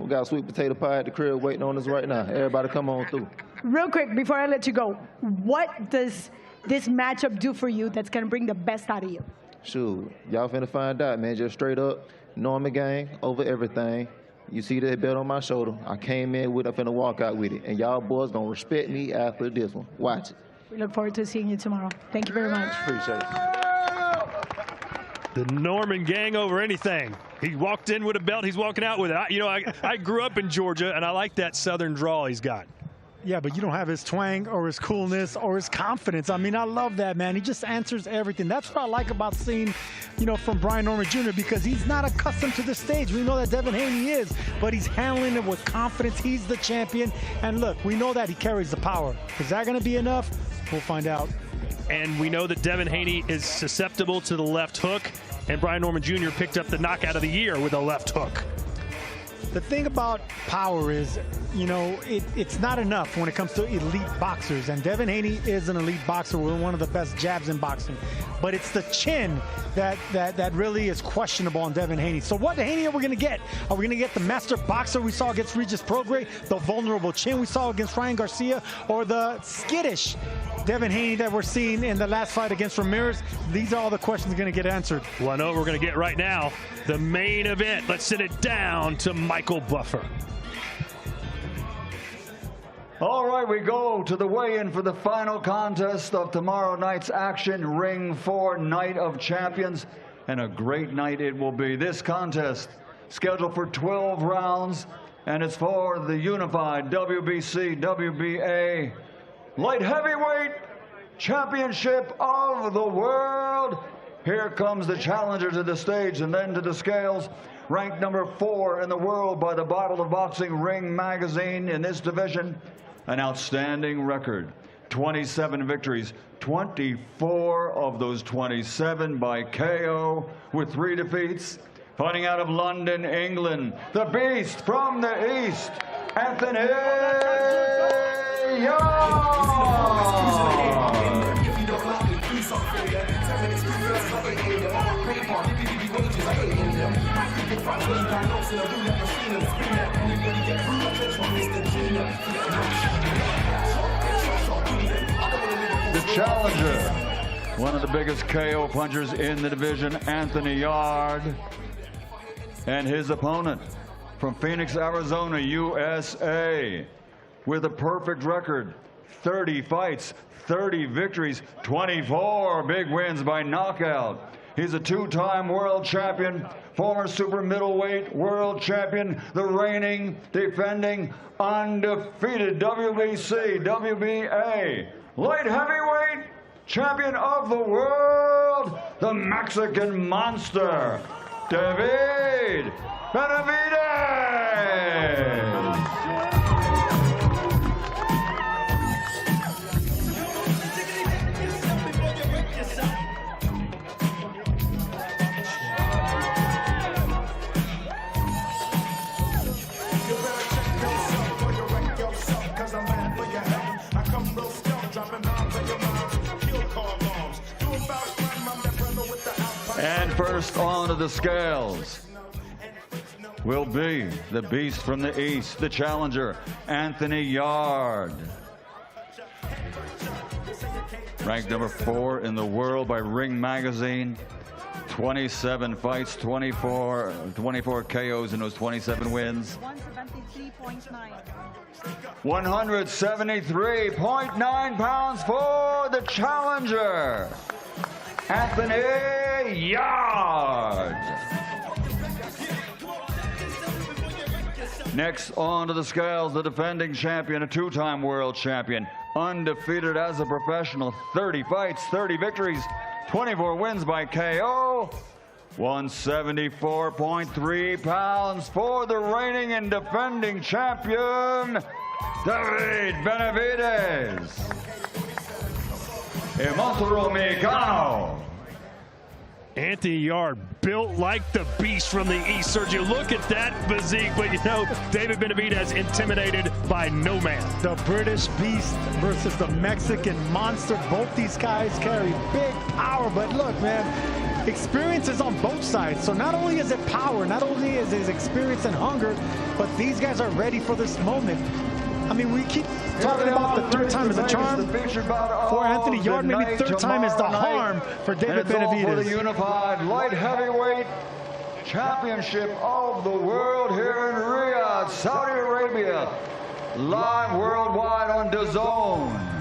got sweet potato pie at the crib waiting on us right now. Everybody come on through. Real quick, before I let you go, what does this matchup do for you that's going to bring the best out of you? Sure, y'all finna find out, man. Just straight up, Norman gang over everything. You see that belt on my shoulder. I came in with it, I'm finna walk out with it. And y'all boys gonna respect me after this one. Watch it. We look forward to seeing you tomorrow. Thank you very much. Appreciate it. The Norman gang over anything. He walked in with a belt, he's walking out with it. I grew up in Georgia, and I like that southern drawl he's got. Yeah, but you don't have his twang or his coolness or his confidence. I mean, I love that, man. He just answers everything. That's what I like about seeing, from Brian Norman Jr., because he's not accustomed to the stage. We know that Devin Haney is, but he's handling it with confidence. He's the champion. And look, we know that he carries the power. Is that going to be enough? We'll find out. And we know that Devin Haney is susceptible to the left hook, and Brian Norman Jr. picked up the knockout of the year with a left hook. The thing about power is, it's not enough when it comes to elite boxers. And Devin Haney is an elite boxer with one of the best jabs in boxing. But it's the chin that really is questionable on Devin Haney. So what Haney are we going to get? Are we going to get the master boxer we saw against Regis Prograis, the vulnerable chin we saw against Ryan Garcia, or the skittish Devin Haney that we're seeing in the last fight against Ramirez? These are all the questions going to get answered. Well, I know what we're going to get right now. The main event. Let's send it down to Michael Buffer. All right, we go to the weigh-in for the final contest of tomorrow night's action, Ring 4 Night of Champions. And a great night it will be. This contest scheduled for 12 rounds, and it's for the unified WBC, WBA Light Heavyweight Championship of the World. Here comes the challenger to the stage and then to the scales. Ranked number 4 in the world by the Bible of Boxing Ring magazine in this division. An outstanding record, 27 victories, 24 of those 27 by KO with 3 defeats. Fighting out of London, England, the beast from the East, Anthony Yarde. The challenger, one of the biggest KO punchers in the division, Anthony Yarde, and his opponent from Phoenix, Arizona, USA, with a perfect record, 30 fights, 30 victories, 24 big wins by knockout. He's a 2-time world champion, former super middleweight world champion, the reigning, defending, undefeated WBC, WBA, light heavyweight champion of the world, the Mexican monster, Devin Benavidez. And first onto the scales will be the beast from the East, the challenger, Anthony Yarde. Ranked number 4 in the world by Ring magazine, 27 fights, 24 KOs in those 27 wins. 173.9 pounds for the challenger, Anthony Yarde. Next onto the scales, the defending champion, a two-time world champion, undefeated as a professional, 30 fights, 30 victories, 24 wins by KO. 174.3 pounds for the reigning and defending champion, Devin Benavidez. El Monstruo Mexicano. Anthony Yarde, built like the beast from the East. Sergio, look at that physique, but you know, David Benavidez intimidated by no man. The British beast versus the Mexican monster. Both these guys carry big power, but look, man, experience is on both sides. So not only is it power, not only is it experience and hunger, but these guys are ready for this moment. I mean, we keep talking about the third time is a charm for Anthony Yarde. Maybe third time is the harm for David Benavidez. For the unified light heavyweight championship of the world here in Riyadh, Saudi Arabia, live worldwide on DAZN.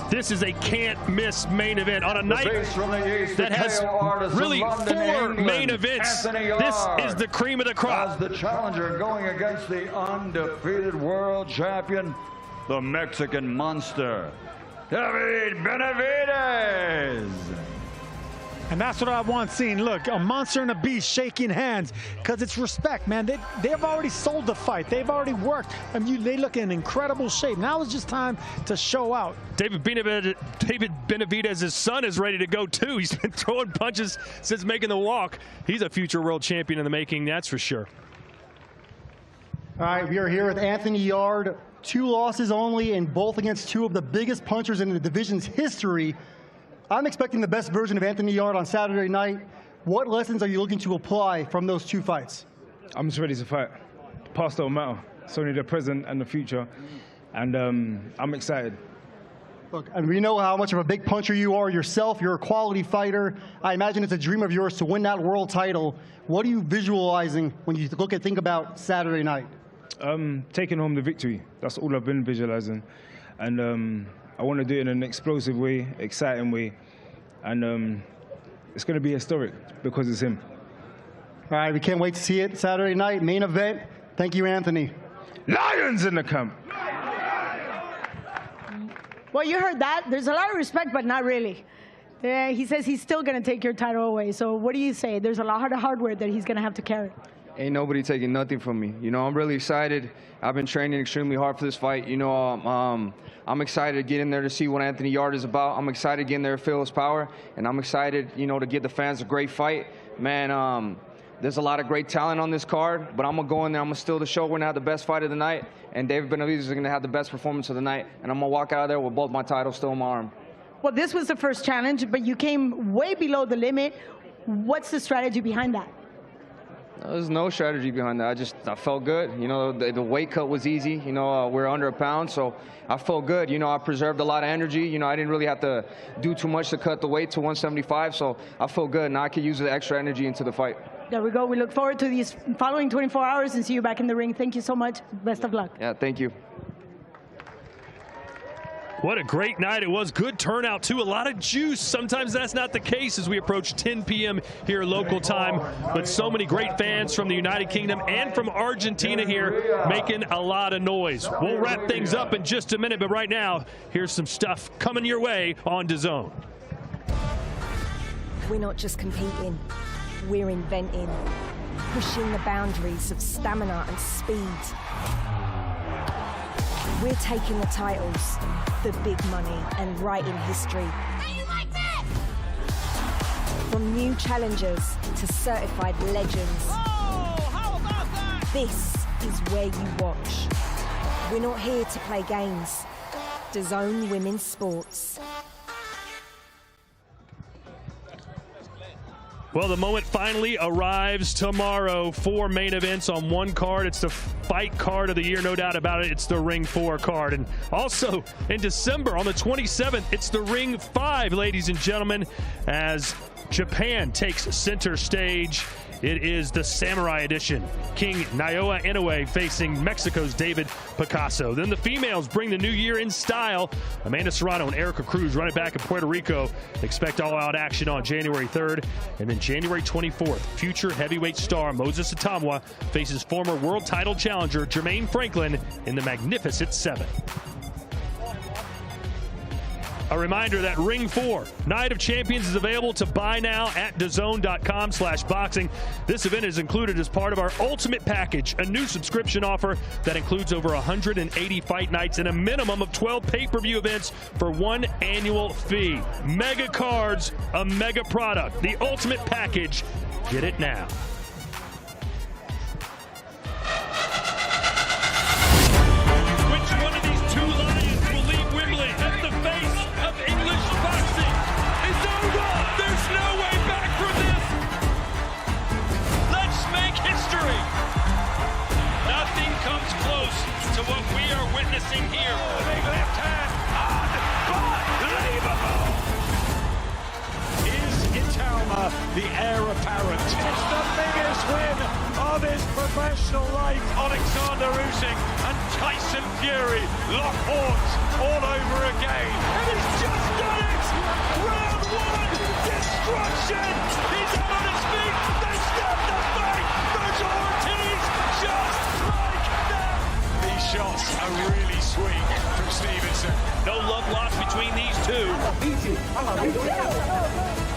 This is a can't-miss main event on a night that has really four main events. This is the cream of the crop. As the challenger going against the undefeated world champion, the Mexican monster, David Benavidez. And that's what I want seeing. Look, a monster and a beast shaking hands, because it's respect, man. They've already sold the fight. They've already worked. I mean, they look in incredible shape. Now it's just time to show out. David Benavidez's son is ready to go too. He's been throwing punches since making the walk. He's a future world champion in the making, that's for sure. All right, we are here with Anthony Yarde. 2 losses only, and both against 2 of the biggest punchers in the division's history. I'm expecting the best version of Anthony Yarde on Saturday night. What lessons are you looking to apply from those 2 fights? I'm just ready to fight. The past don't matter. It's only the present and the future. And I'm excited. Look, and we know how much of a big puncher you are yourself. You're a quality fighter. I imagine it's a dream of yours to win that world title. What are you visualizing when you think about Saturday night? Taking home the victory. That's all I've been visualizing. And I want to do it in an explosive way, exciting way, and it's going to be historic because it's him. All right, we can't wait to see it Saturday night, main event. Thank you, Anthony. Lions in the camp. Well, you heard that. There's a lot of respect, but not really. He says he's still going to take your title away. So what do you say? There's a lot of hardware that he's going to have to carry. Ain't nobody taking nothing from me. You know, I'm really excited. I've been training extremely hard for this fight. You know, I'm excited to get in there to see what Anthony Yarde is about. I'm excited to get in there to feel his power, and I'm excited, you know, to give the fans a great fight. Man, there's a lot of great talent on this card, but I'm going to go in there. I'm going to steal the show. We're going to have the best fight of the night, and David Benavidez is going to have the best performance of the night, and I'm going to walk out of there with both my titles still in my arm. Well, this was the first challenge, but you came way below the limit. What's the strategy behind that? There's no strategy behind that. I felt good. You know, the weight cut was easy. You know, we're under a pound, so I felt good. You know, I preserved a lot of energy. You know, I didn't really have to do too much to cut the weight to 175, so I feel good. Now I can use the extra energy into the fight. There we go. We look forward to these following 24 hours and see you back in the ring. Thank you so much. Best of luck. Yeah, thank you. What a great night it was. Good turnout, too. A lot of juice. Sometimes that's not the case as we approach 10 p.m. here local time. But so many great fans from the United Kingdom and from Argentina here making a lot of noise. We'll wrap things up in just a minute, but right now, here's some stuff coming your way on DAZN. We're not just competing, we're inventing, pushing the boundaries of stamina and speed. We're taking the titles, the big money, and writing history. From new challengers to certified legends. How about that? This is where you watch. We're not here to play games. DAZN Women's Sports. Well, the moment finally arrives tomorrow. 4 main events on one card. It's the fight card of the year, no doubt about it. It's the Ring 4 card. And also in December on the 27th, it's the Ring 5, ladies and gentlemen, as Japan takes center stage. It is the Samurai Edition. King Naoya Inoue facing Mexico's David Picasso. Then the females bring the new year in style. Amanda Serrano and Erica Cruz running back in Puerto Rico. Expect all-out action on January 3rd. And then January 24th, future heavyweight star Moses Itamwa faces former world title challenger Jermaine Franklin in the Magnificent 7. A reminder that Ring 4 Night of Champions is available to buy now at DAZN.com/boxing. This event is included as part of our Ultimate Package, a new subscription offer that includes over 180 fight nights and a minimum of 12 pay-per-view events for one annual fee. Mega cards, a mega product. The Ultimate Package. Get it now. What we are witnessing here. Big left hand, unbelievable. Is Itamwa the heir apparent? It's the biggest win of his professional life. Alexander Usyk and Tyson Fury lock horns all over again. And he's just done it. Round 1, destruction. He's out on his feet. They stop the fight. Those Ortiz just like that. These shots are really sweet from Stevenson. No love lost between these two.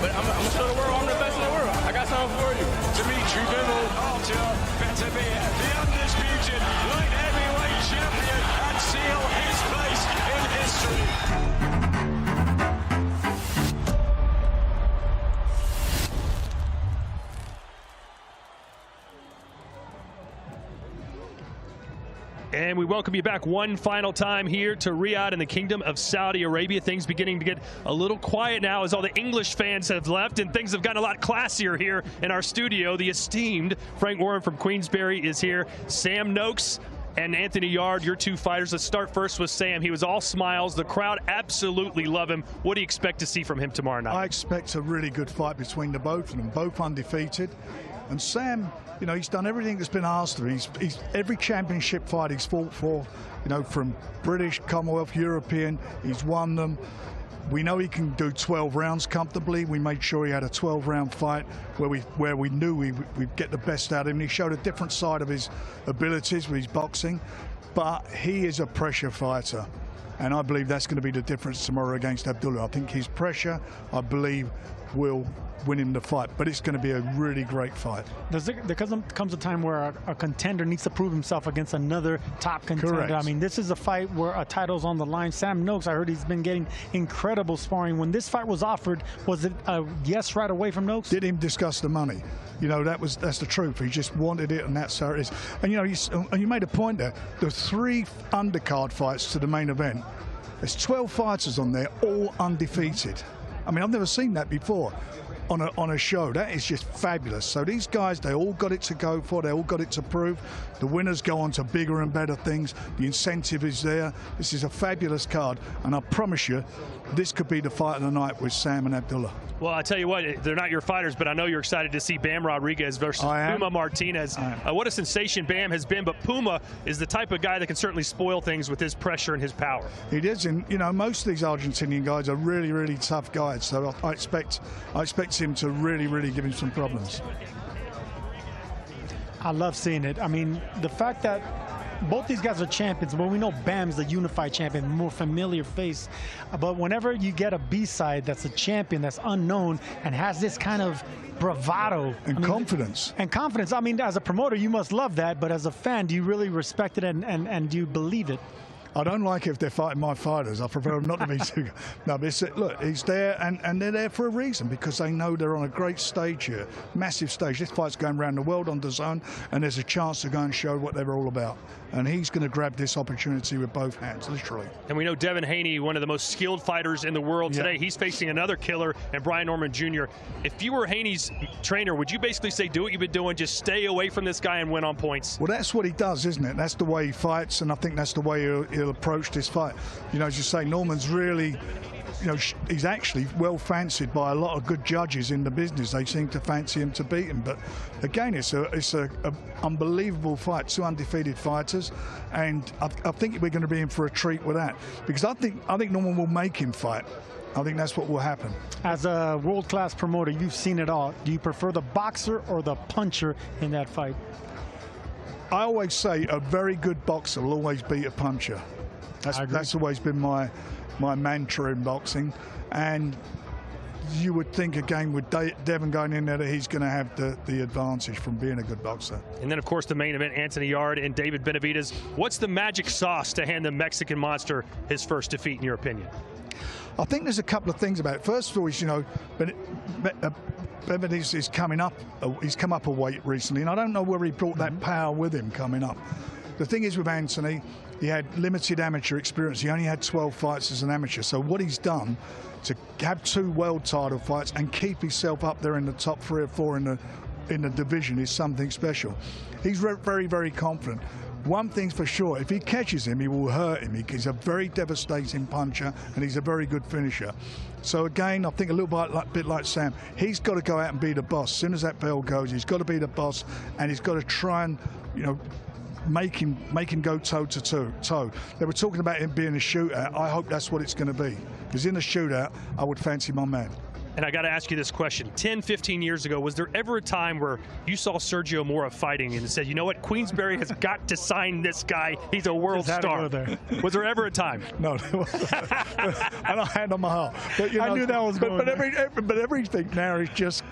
But I'm going to show the world I'm the best in the world. I got something for you. Dimitri Bivol, Archer, better be the undisputed light heavyweight champion and seal his place in history. And we welcome you back one final time here to Riyadh in the Kingdom of Saudi Arabia. Things beginning to get a little quiet now as all the English fans have left and things have gotten a lot classier here in our studio. The esteemed Frank Warren from Queensberry is here. Sam Noakes and Anthony Yarde, your two fighters. Let's start first with Sam. He was all smiles. The crowd absolutely love him. What do you expect to see from him tomorrow night? I expect a really good fight between the both of them, both undefeated. And Sam, you know, he's done everything that's been asked of him. He's every championship fight he's fought for, you know, from British, Commonwealth, European, he's won them. We know he can do 12 rounds comfortably. We made sure he had a 12-round fight where we knew we'd get the best out of him. He showed a different side of his abilities with his boxing, but he is a pressure fighter. And I believe that's going to be the difference tomorrow against Abdullah. I think his pressure, I believe, will win him the fight, but it's going to be a really great fight. There comes a time where a contender needs to prove himself against another top contender. Correct. I mean, this is a fight where a title's on the line. Sam Noakes, I heard he's been getting incredible sparring. When this fight was offered, was it a yes right away from Noakes? Did him discuss the money? You know, that's the truth. He just wanted it, and that's how it is. And you know, you made a point there. The 3 undercard fights to the main event. There's 12 fighters on there, all undefeated. I mean, I've never seen that before on a show. That is just fabulous. So these guys, they all got it to go for. They all got it to prove. The winners go on to bigger and better things. The incentive is there. This is a fabulous card, and I promise you, this could be the fight of the night with Sam and Abdullah. Well, I tell you what, they're not your fighters, but I know you're excited to see Bam Rodriguez versus Puma Martinez. What a sensation Bam has been, but Puma is the type of guy that can certainly spoil things with his pressure and his power. He is, and you know, most of these Argentinian guys are really, really tough guys. So I expect him to really, really give him some problems. I love seeing it. I mean, the fact that both these guys are champions, but we know Bam's the unified champion, more familiar face. But whenever you get a B-side that's a champion, that's unknown, and has this kind of bravado. And confidence. And confidence. I mean, as a promoter, you must love that, but as a fan, do you really respect it and do you believe it? I don't like it if they're fighting my fighters. I prefer them not to be too. No, but look, he's there, and they're there for a reason, because they know they're on a great stage here, massive stage. This fight's going around the world on DAZN, and there's a chance to go and show what they're all about. And he's going to grab this opportunity with both hands, literally. And we know Devin Haney, one of the most skilled fighters in the world today. He's facing another killer, and Brian Norman Jr. If you were Haney's trainer, would you basically say, do what you've been doing, just stay away from this guy and win on points? Well, that's what he does, isn't it? That's the way he fights, and I think that's the way he'll approach this fight. You know, as you say, Norman's really, you know, he's actually well fancied by a lot of good judges in the business. They seem to fancy him to beat him. But again, it's a unbelievable fight, 2 undefeated fighters, and I think we're going to be in for a treat with that, because I think Norman will make him fight. I think that's what will happen. As a world-class promoter, you've seen it all. Do you prefer the boxer or the puncher in that fight? I always say a very good boxer will always beat a puncher. That's always been my mantra in boxing, and you would think again with Devin going in there that he's going to have the advantage from being a good boxer. And then of course the main event, Anthony Yarde and David Benavidez. What's the magic sauce to hand the Mexican monster his first defeat, in your opinion? I think there's a couple of things about it. First of all, is, you know, Benavidez is coming up. He's come up a weight recently, and I don't know whether he brought that power with him coming up. The thing is with Anthony, he had limited amateur experience. He only had 12 fights as an amateur. So what he's done to have 2 world title fights and keep himself up there in the top 3 or 4 in the division is something special. He's very, very confident. One thing's for sure, if he catches him, he will hurt him. He's a very devastating puncher, and he's a very good finisher. So again, I think a little bit like Sam, he's got to go out and be the boss. As soon as that bell goes, he's got to be the boss, and he's got to try and, you know, make him go toe to toe. They were talking about him being a shootout. I hope that's what it's going to be, because in a shootout, I would fancy my man. And I got to ask you this question. 10, 15 years ago, was there ever a time where you saw Sergio Mora fighting and said, you know what, Queensberry has got to sign this guy. He's a world star. Was there ever a time? No. I don't hand on my heart. But, you know, I knew that was going but everything now is just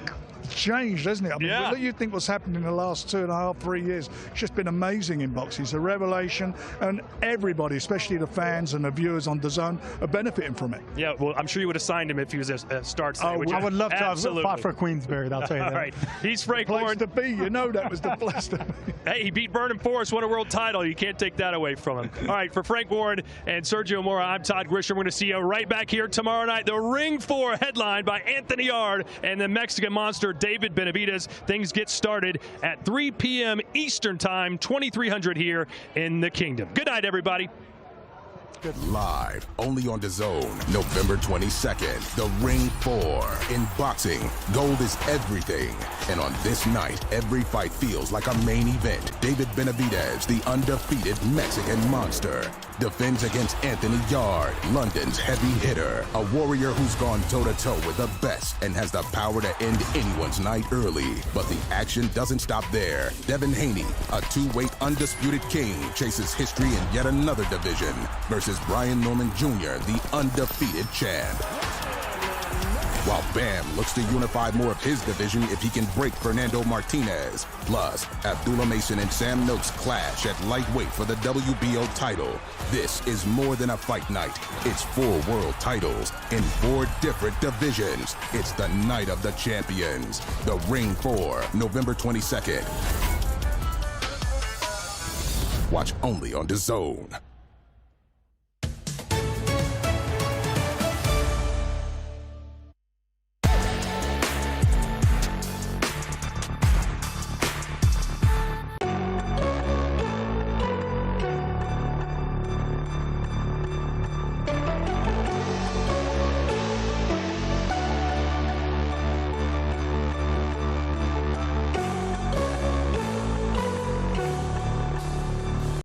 changed, hasn't it? I mean, look, you think what's happened in the last 2.5, 3 years. It's just been amazing in boxing. It's a revelation, and everybody, especially the fans and the viewers on DAZN, are benefiting from it. Yeah, well, I'm sure you would have signed him if he was a star today. I would love to have fought for Queensberry, I'll tell you that. All right, he's Frank Warren. To be, you know, that was the place to be. Hey, he beat Vernon Forrest, won a world title. You can't take that away from him. All right, for Frank Warren and Sergio Mora, I'm Todd Grisham. We're going to see you right back here tomorrow night. The Ring 4 headlined by Anthony Yarde and the Mexican monster David Benavidez. Things get started at 3 p.m. Eastern Time, 2300 here in the Kingdom. Good night, everybody. Live only on DAZN, November 22nd. The Ring 4. In boxing, gold is everything. And on this night, every fight feels like a main event. David Benavidez, the undefeated Mexican monster, defends against Anthony Yarde, London's heavy hitter. A warrior who's gone toe-to-toe with the best and has the power to end anyone's night early. But the action doesn't stop there. Devin Haney, a 2-weight undisputed king, chases history in yet another division versus Brian Norman Jr., the undefeated champ. While Bam looks to unify more of his division if he can break Fernando Martinez. Plus, Abdullah Mason and Sam Noakes clash at lightweight for the WBO title. This is more than a fight night. It's 4 world titles in 4 different divisions. It's the night of the champions. The Ring 4, November 22nd. Watch only on DAZN.